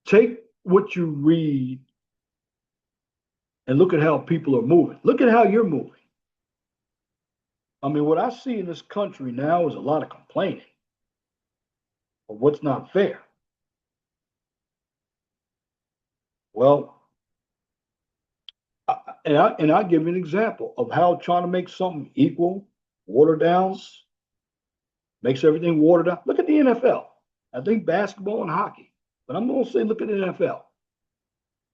[SPEAKER 1] Take what you read and look at how people are moving. Look at how you're moving. I mean, what I see in this country now is a lot of complaining of what's not fair. Well, I'll give you an example of how trying to make something equal, water downs, makes everything watered down. Look at the NFL. I think basketball and hockey, but I'm going to say look at the NFL.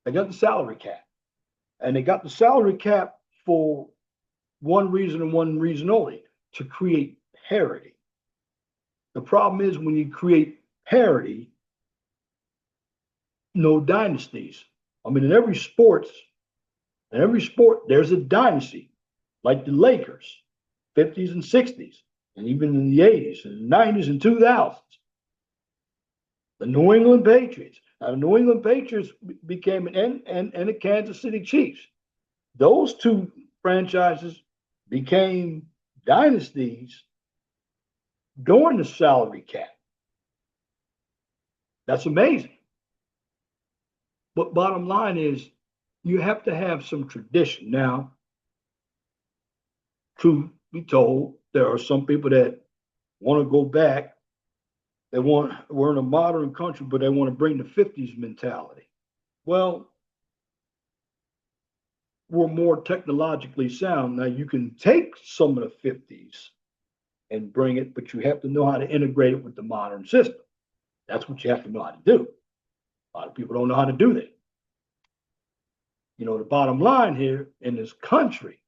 [SPEAKER 1] They got the salary cap, and they got the salary cap for one reason and one reason only, to create parity. The problem is when you create parity, no dynasties. I mean, in every sport, there's a dynasty, like the Lakers, 50s and 60s, and even in the 80s and 90s and 2000s. The New England Patriots. Now, the New England Patriots became and the Kansas City Chiefs. Those two franchises became dynasties during the salary cap. That's amazing. But bottom line is, you have to have some tradition. Now, truth be told, there are some people that want to go back. We're in a modern country, but they want to bring the 50s mentality. Well, we're more technologically sound. Now, you can take some of the 50s and bring it, but you have to know how to integrate it with the modern system. That's what you have to know how to do. A lot of people don't know how to do that. The bottom line here in this country,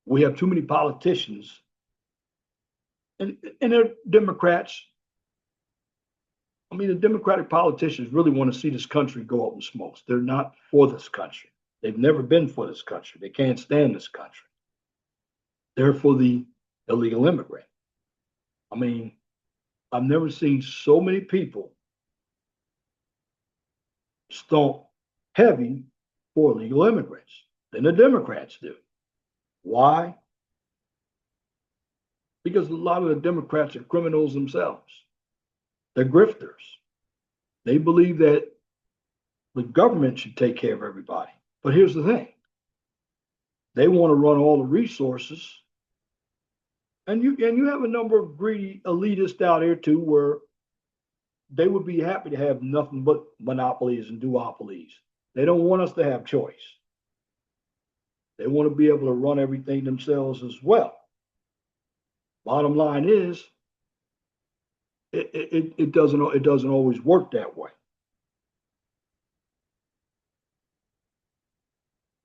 [SPEAKER 1] we have too many politicians, and they're Democrats. I mean, the Democratic politicians really want to see this country go up in smokes. They're not for this country. They've never been for this country. They can't stand this country. They're for the illegal immigrant. I mean, I've never seen so many people stomp heavy for illegal immigrants than the Democrats do. Why? Because a lot of the Democrats are criminals themselves. They're grifters. They believe that the government should take care of everybody. But here's the thing. They want to run all the resources. And you have a number of greedy elitists out here too, where they would be happy to have nothing but monopolies and duopolies. They don't want us to have choice. They want to be able to run everything themselves as well. Bottom line is, it doesn't always work that way.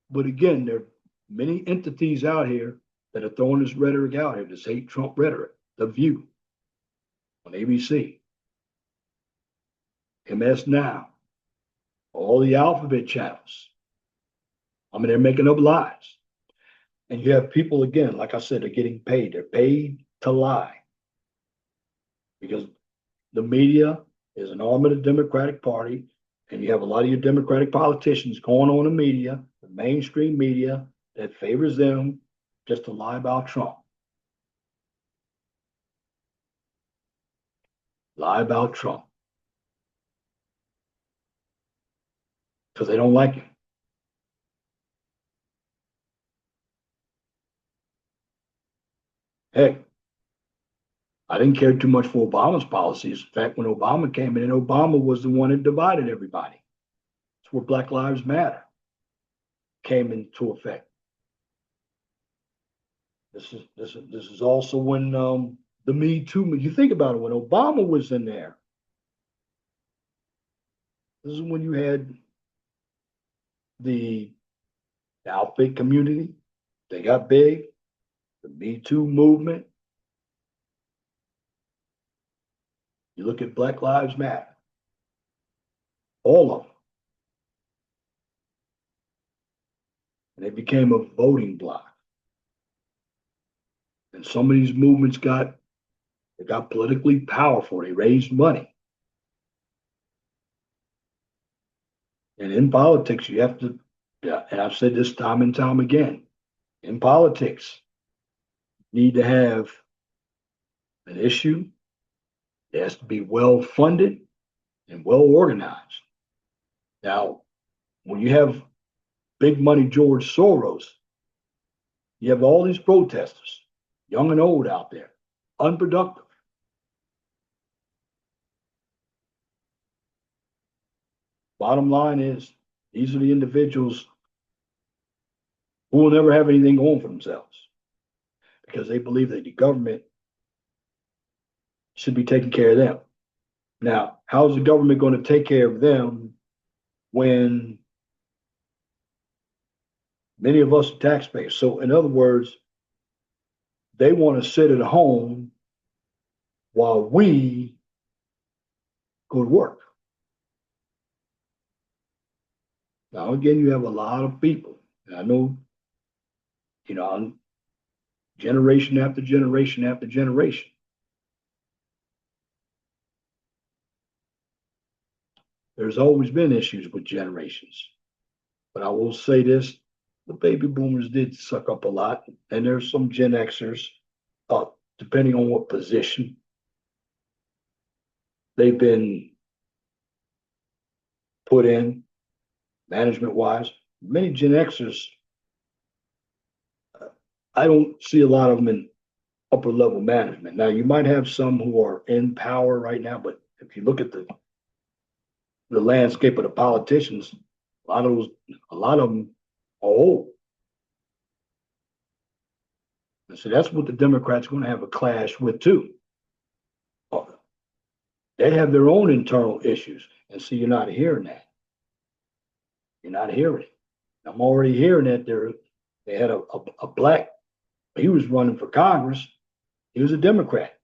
[SPEAKER 1] But again, there are many entities out here that are throwing this rhetoric out here, this hate Trump rhetoric. The View on ABC, MS Now, all the alphabet channels. I mean, they're making up lies. And you have people, again, like I said, they're getting paid. They're paid to lie. Because the media is an arm of the Democratic Party, and you have a lot of your Democratic politicians going on the media, the mainstream media, that favors them just to lie about Trump. lie about Trump because they don't like him. Heck, I didn't care too much for Obama's policies. In fact, when Obama came in, Obama was the one that divided everybody. It's where Black Lives Matter came into effect. This is also when the Me Too. You think about it, when Obama was in there, this is when you had the outfit community. They got big. The Me Too movement. You look at Black Lives Matter, all of them, and they became a voting bloc. And some of these movements got politically powerful. They raised money. And in politics, you have to, yeah, and I've said this time and time again, in politics, you need to have an issue. It has to be well funded and well organized. Now, when you have big money George Soros, you have all these protesters, young and old out there, unproductive. Bottom line is, these are the individuals who will never have anything going for themselves because they believe that the government should be taking care of them. Now, how is the government going to take care of them when many of us are taxpayers? So, in other words, they want to sit at home while we go to work. Now, again, you have a lot of people, and I know, generation after generation after generation. There's always been issues with generations. But I will say this, the baby boomers did suck up a lot, and there's some Gen Xers, depending on what position they've been put in, management wise. Many Gen Xers, I don't see a lot of them in upper level management. Now, you might have some who are in power right now, but if you look at the landscape of the politicians, a lot of them are old. And so that's what the Democrats are going to have a clash with too. They have their own internal issues, and so you're not hearing that. You're not hearing it. I'm already hearing that they had a black. He was running for Congress. He was a Democrat.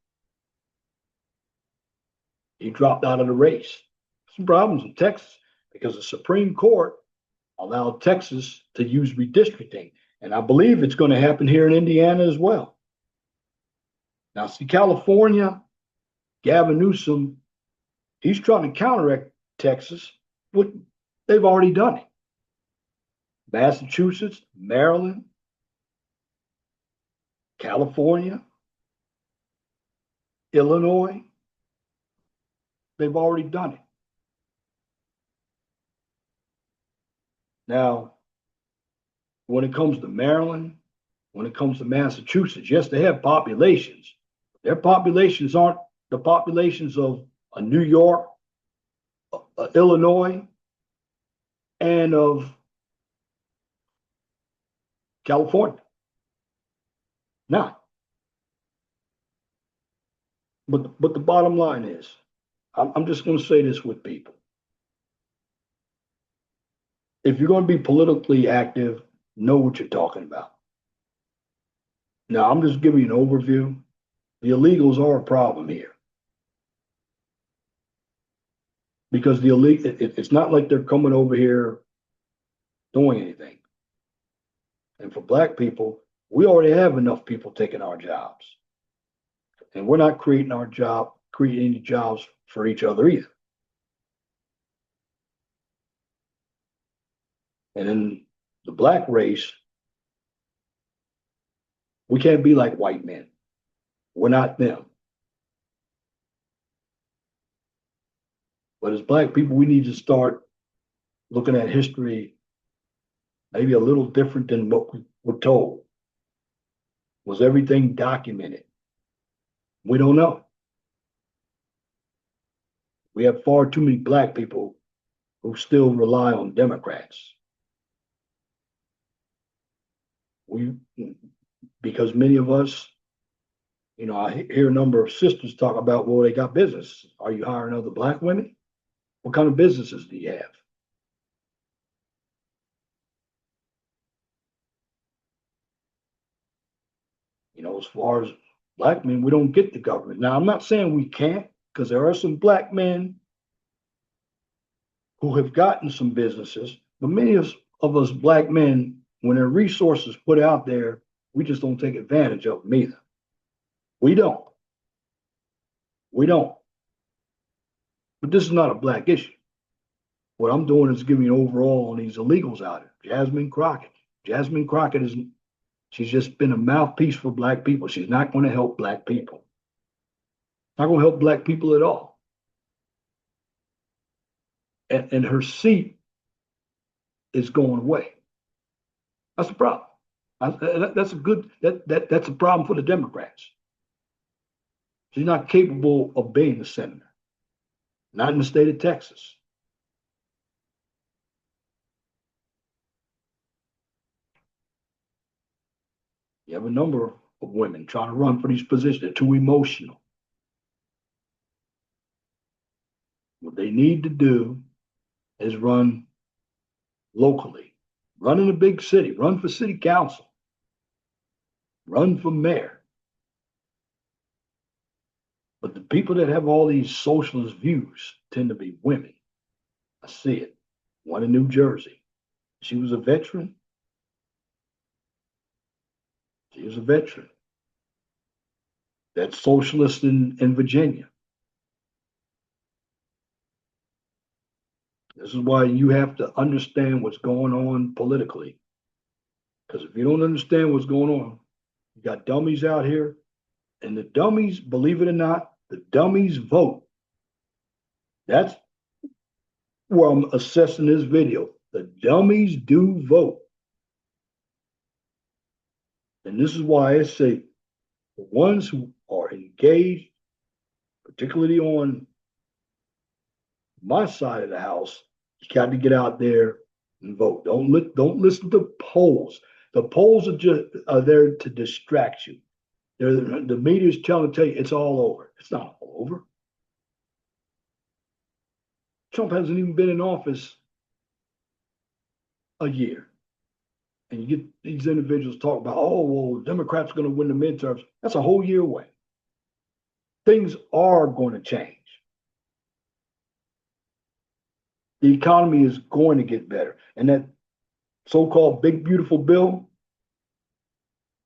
[SPEAKER 1] He dropped out of the race. Some problems in Texas because the Supreme Court allowed Texas to use redistricting. And I believe it's going to happen here in Indiana as well. Now, see, California, Gavin Newsom, he's trying to counteract Texas. But they've already done it. Massachusetts, Maryland, California, Illinois, they've already done it. Now, when it comes to Maryland, when it comes to Massachusetts, yes, they have populations. Their populations aren't the populations of a New York, Illinois, and of California. Not. But the bottom line is, I'm just going to say this with people. If you're going to be politically active, know what you're talking about. Now, I'm just giving you an overview. The illegals are a problem here. Because the illegal, it's not like they're coming over here doing anything. And for black people, we already have enough people taking our jobs. And we're not creating any jobs for each other either. And in the black race, we can't be like white men. We're not them. But as Black people, we need to start looking at history maybe a little different than what we were told. Was everything documented? We don't know. We have far too many Black people who still rely on Democrats. We, because many of us, I hear a number of sisters talk about, well, they got business. Are you hiring other Black women? What kind of businesses do you have? As far as Black men, we don't get the government. Now, I'm not saying we can't, because there are some Black men who have gotten some businesses, but many of us Black men, when there are resources put out there, we just don't take advantage of them either. We don't. We don't. But this is not a Black issue. What I'm doing is giving overall on these illegals out there. Jasmine Crockett. Jasmine Crockett she's just been a mouthpiece for Black people. She's not going to help Black people. Not going to help Black people at all. And her seat is going away. That's a problem. That's a problem for the Democrats. She's not capable of being a senator. Not in the state of Texas. You have a number of women trying to run for these positions. They're too emotional. What they need to do is run locally, run in a big city, run for city council, run for mayor. But the people that have all these socialist views tend to be women. I see it. One in New Jersey. She was a veteran. She was a veteran. That's socialist in Virginia. This is why you have to understand what's going on politically. Because if you don't understand what's going on, you got dummies out here, and the dummies, believe it or not, the dummies vote. That's where I'm assessing this video. The dummies do vote. And this is why I say the ones who are engaged, particularly on my side of the house, you got to get out there and vote. Don't listen to polls. The polls are there to distract you. The media is trying to tell you it's all over. It's not all over. Trump hasn't even been in office a year. And you get these individuals talk about, oh, well, Democrats are going to win the midterms. That's a whole year away. Things are going to change. The economy is going to get better. And that so-called big, beautiful bill,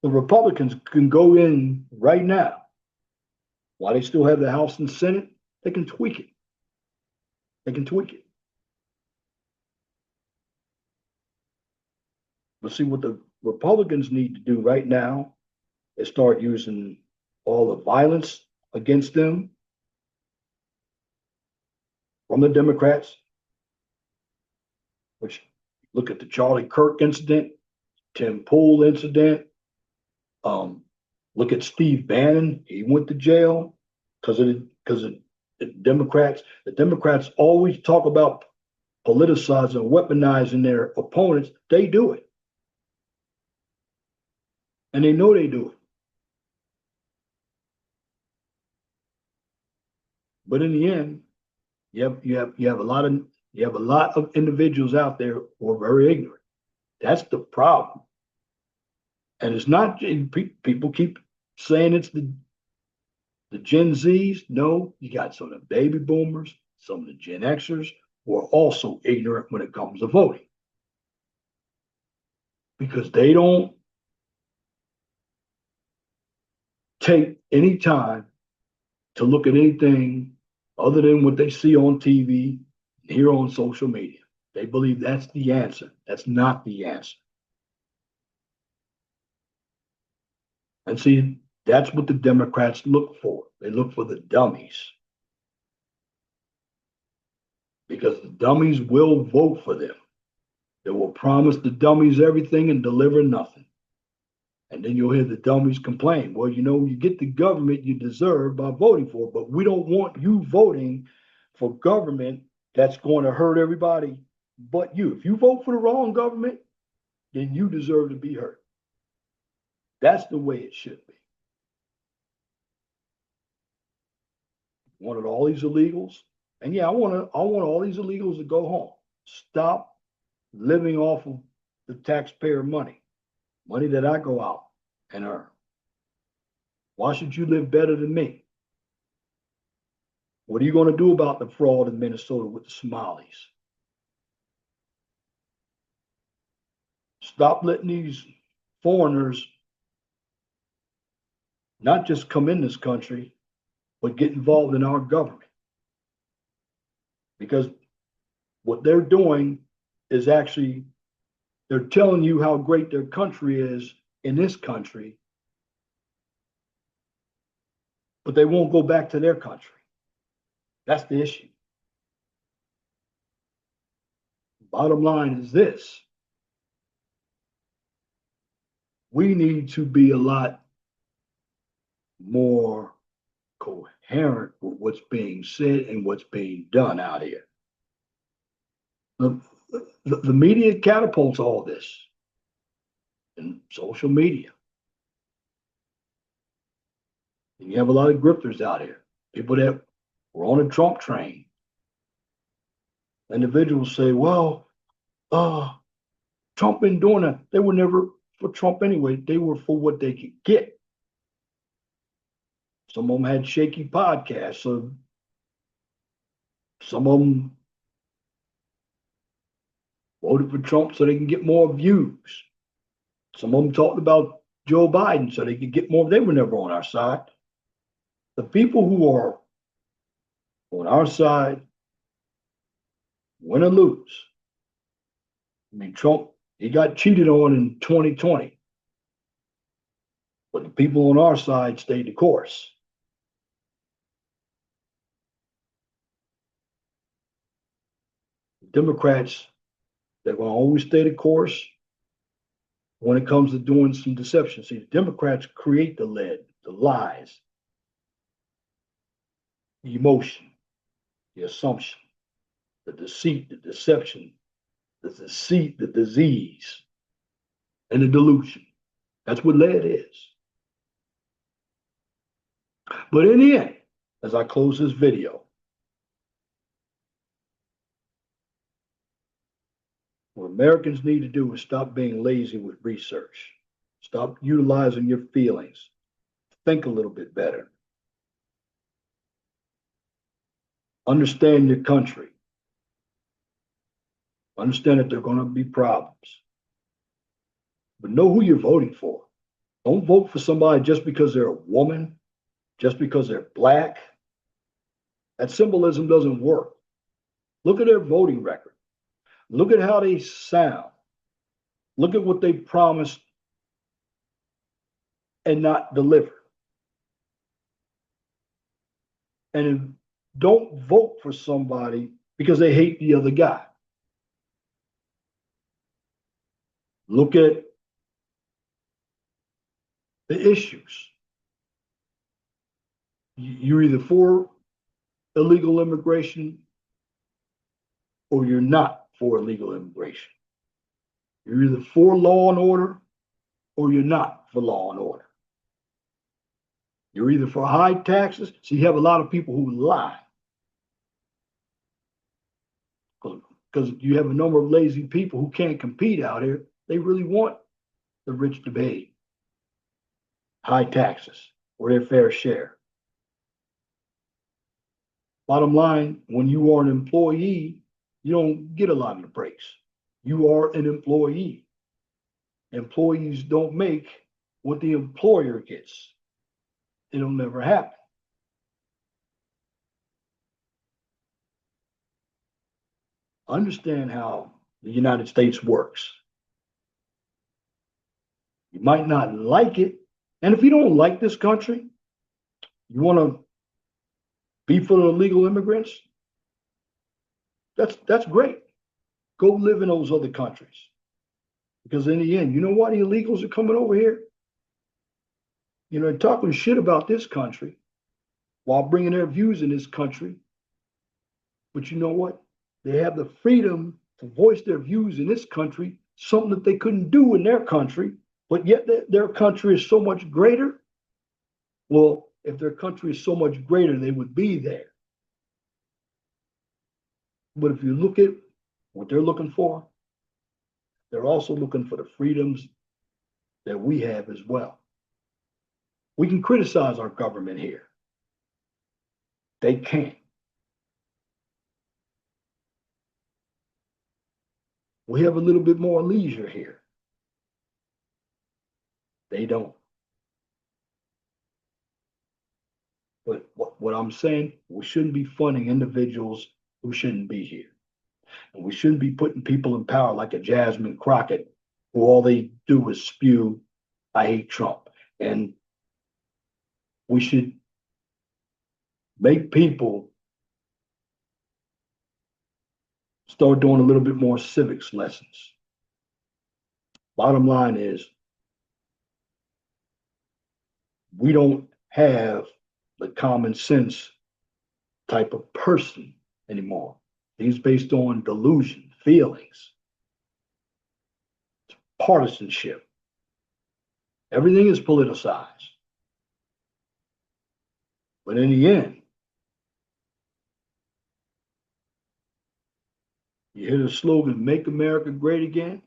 [SPEAKER 1] the Republicans can go in right now. While they still have the House and Senate, they can tweak it. They can tweak it. But see, what the Republicans need to do right now is start using all the violence against them from the Democrats, which look at the Charlie Kirk incident, Tim Pool incident. Look at Steve Bannon. He went to jail because of the Democrats. The Democrats always talk about politicizing and weaponizing their opponents. They do it. And they know they do it. But in the end, you have a lot of individuals out there who are very ignorant. That's the problem. And it's not people keep saying it's the Gen Zs. No, you got some of the baby boomers, some of the Gen Xers who are also ignorant when it comes to voting. Because they don't take any time to look at anything other than what they see on TV, here on social media. They believe that's the answer. That's not the answer. And see, that's what the Democrats look for. They look for the dummies. because the dummies will vote for them. They will promise the dummies everything and deliver nothing. And then you'll hear the dummies complain, well, you get the government you deserve by voting for it, but we don't want you voting for government that's going to hurt everybody but you. If you vote for the wrong government, then you deserve to be hurt. That's the way it should be. Wanted all these illegals, and yeah, I want all these illegals to go home. Stop living off of the taxpayer money that I go out and earn. Why should you live better than me? What are you going to do about the fraud in Minnesota with the Somalis? Stop letting these foreigners not just come in this country, but get involved in our government. Because what they're doing is actually, they're telling you how great their country is in this country, but they won't go back to their country. That's the issue. Bottom line is this: we need to be a lot more coherent with what's being said and what's being done out here. The media catapults all this in social media. And you have a lot of grifters out here, people that were on a Trump train. Individuals say, well, Trump been doing that. They were never for Trump anyway. They were for what they could get. Some of them had shaky podcasts. So some of them voted for Trump so they can get more views. Some of them talked about Joe Biden so they could get more. They were never on our side. The people who are on our side win or lose. I mean, Trump, he got cheated on in 2020. But the people on our side stayed the course. Democrats, they're going to always stay the course when it comes to doing some deception. See, the Democrats create the lead, the lies, the emotion, the assumption, the deceit, the deception, the deceit, the disease, and the delusion. That's what lead is. But in the end, as I close this video, what Americans need to do is stop being lazy with research. Stop utilizing your feelings. Think a little bit better. Understand your country. Understand that there are going to be problems. But know who you're voting for. Don't vote for somebody just because they're a woman, just because they're black. That symbolism doesn't work. Look at their voting record. Look at how they sound. Look at what they promised and not deliver. And don't vote for somebody because they hate the other guy. Look at the issues. You're either for illegal immigration or you're not for illegal immigration. You're either for law and order or you're not for law and order. You're either for high taxes. So you have a lot of people who lie because you have a number of lazy people who can't compete out here. They really want the rich to pay high taxes or their fair share. Bottom line, when you are an employee, you don't get a lot of the breaks. You are an employee. Employees don't make what the employer gets. It'll never happen. Understand how the United States works. You might not like it. And if you don't like this country, you want to be for the illegal immigrants, That's great. Go live in those other countries. Because in the end, you know why the illegals are coming over here? You know, they're talking shit about this country while bringing their views in this country. But you know what? They have the freedom to voice their views in this country, something that they couldn't do in their country, but yet their country is so much greater. Well, if their country is so much greater, they would be there. But if you look at what they're looking for, they're also looking for the freedoms that we have as well. We can criticize our government here. They can't. We have a little bit more leisure here. They don't. But what I'm saying, we shouldn't be funding individuals who shouldn't be here. And we shouldn't be putting people in power like a Jasmine Crockett, who all they do is spew, I hate Trump. And we should make people start doing a little bit more civics lessons. Bottom line is, we don't have the common sense type of person anymore. He's based on delusion, feelings, partisanship. Everything is politicized. But in the end, you hear the slogan, make America great again.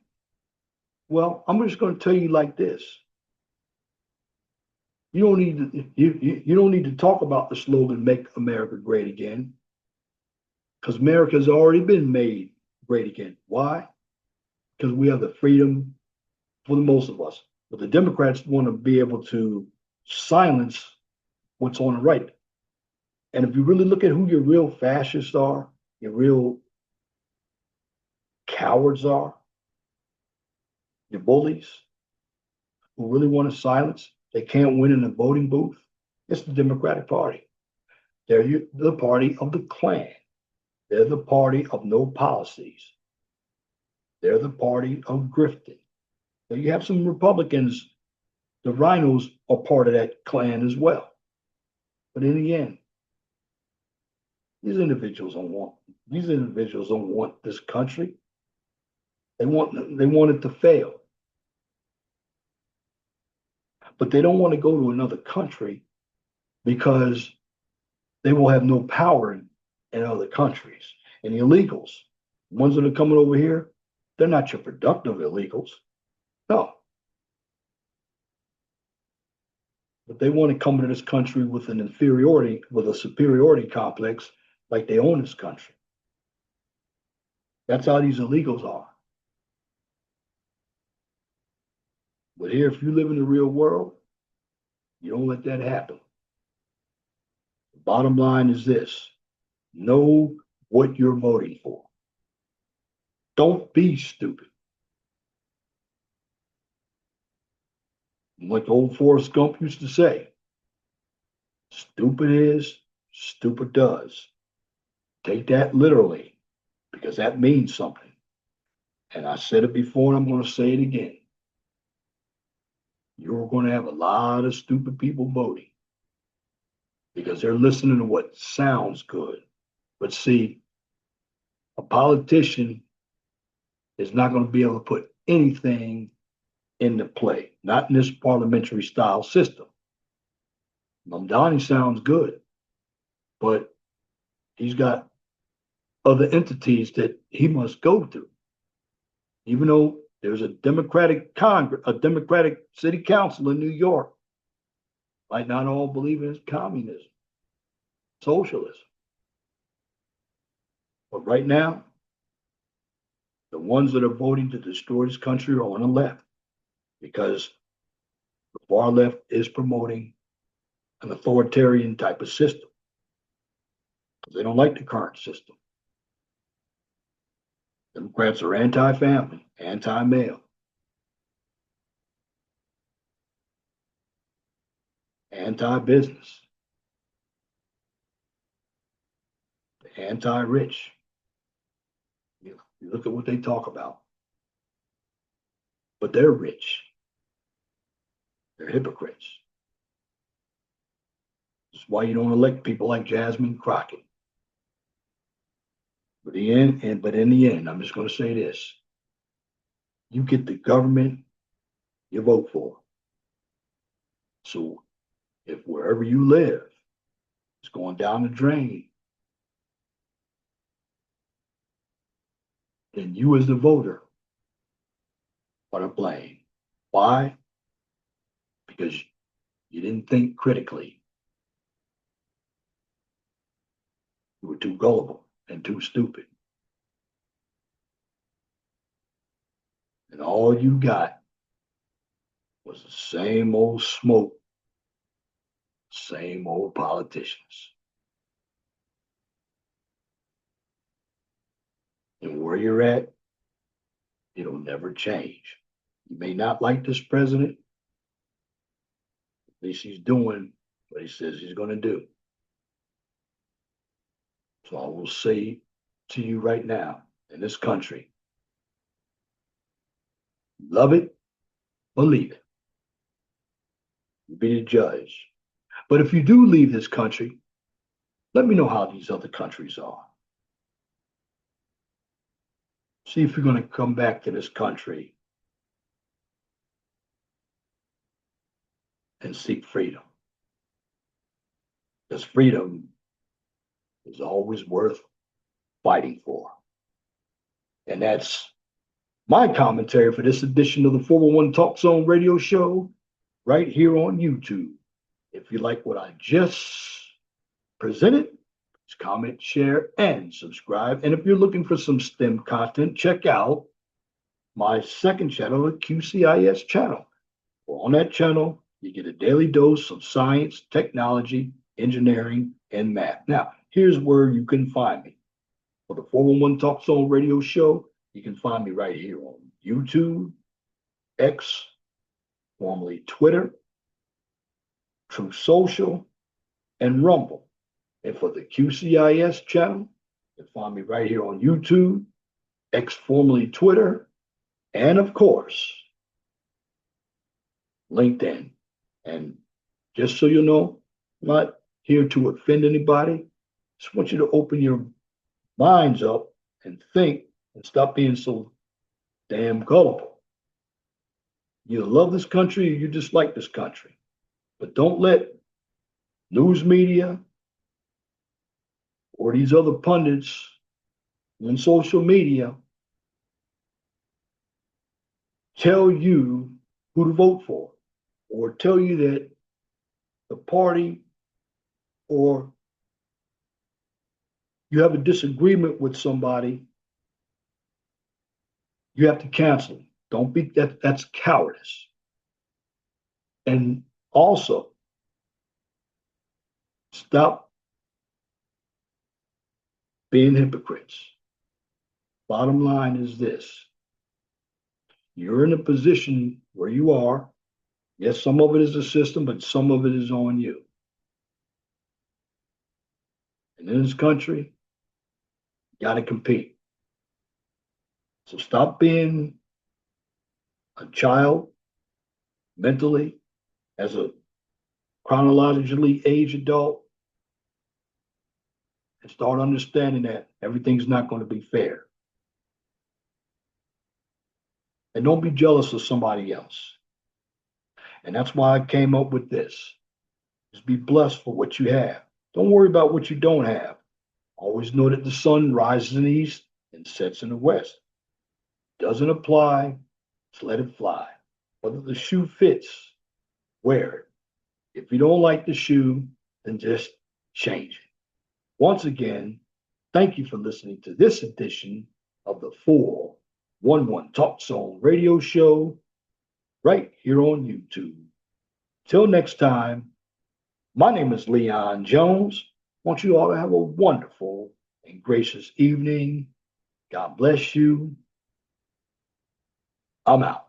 [SPEAKER 1] Well, I'm just going to tell you like this. You don't need to talk about the slogan, make America great again, because America has already been made great again. Why? Because we have the freedom for the most of us. But the Democrats want to be able to silence what's on the right. And if you really look at who your real fascists are, your real cowards are, your bullies who really want to silence, they can't win in the voting booth, it's the Democratic Party. They're the party of the Klan. They're the party of no policies. They're the party of grifting. So you have some Republicans, the rhinos are part of that Klan as well. But in the end, these individuals don't want this country. They want it to fail. But they don't want to go to another country because they will have no power in other countries. And the illegals, the ones that are coming over here, they're not your productive illegals. No. But they want to come to this country with a superiority complex, like they own this country. That's how these illegals are. But here, if you live in the real world, you don't let that happen. The bottom line is this: know what you're voting for. Don't be stupid. Like old Forrest Gump used to say, stupid is, stupid does. Take that literally, because that means something. And I said it before, and I'm going to say it again. You're going to have a lot of stupid people voting because they're listening to what sounds good. But see, a politician is not going to be able to put anything into play, not in this parliamentary style system. Mamdani sounds good, but he's got other entities that he must go through. Even though there's a Democratic Congress, a Democratic city council in New York, might not all believe in communism, socialism. But right now, the ones that are voting to destroy this country are on the left, because the far left is promoting an authoritarian type of system. They don't like the current system. Democrats are anti-family, anti-male, anti-business, anti-rich. You look at what they talk about, but they're rich. They're hypocrites. That's why you don't elect people like Jasmine Crockett. But in the end, I'm just going to say this: you get the government you vote for. So if wherever you live is going down the drain, then you as the voter are to blame. Why? Because you didn't think critically. You were too gullible and too stupid. And all you got was the same old smoke, same old politicians. And where you're at, it'll never change. You may not like this president, at least he's doing what he says he's going to do. So I will say to you right now, in this country, love it or leave it. You be the judge. But if you do leave this country, let me know how these other countries are. See if you're going to come back to this country and seek freedom. Because freedom is always worth fighting for. And that's my commentary for this edition of the 411 Talk Zone radio show right here on YouTube. If you like what I just presented, please comment, share, and subscribe. And if you're looking for some STEM content, check out my second channel, the QCIS channel. Well, on that channel, you get a daily dose of science, technology, engineering, and math. Now, here's where you can find me. For the 411 Talk Zone radio show, you can find me right here on YouTube, X, formerly Twitter, Truth Social, and Rumble. And for the QCIS channel, you can find me right here on YouTube, X, formerly Twitter, and of course, LinkedIn. And just so you know, I'm not here to offend anybody. Just want you to open your minds up and think and stop being so damn gullible. You love this country or you dislike this country. But don't let news media or these other pundits on social media tell you who to vote for or tell you that the party or you have a disagreement with somebody, you have to cancel. Don't be that's cowardice. And also stop being hypocrites. Bottom line is this: you're in a position where you are. Yes, some of it is the system, but some of it is on you. And in this country, you got to compete. So stop being a child mentally as a chronologically aged adult and start understanding that everything's not going to be fair. And don't be jealous of somebody else. And that's why I came up with this. Just be blessed for what you have. Don't worry about what you don't have. Always know that the sun rises in the east and sets in the west. Doesn't apply, just let it fly. Whether the shoe fits, wear it. If you don't like the shoe, then just change it. Once again, thank you for listening to this edition of the 411 Talk Zone radio show right here on YouTube. Till next time, my name is Leon Jones. I want you all to have a wonderful and gracious evening. God bless you. I'm out.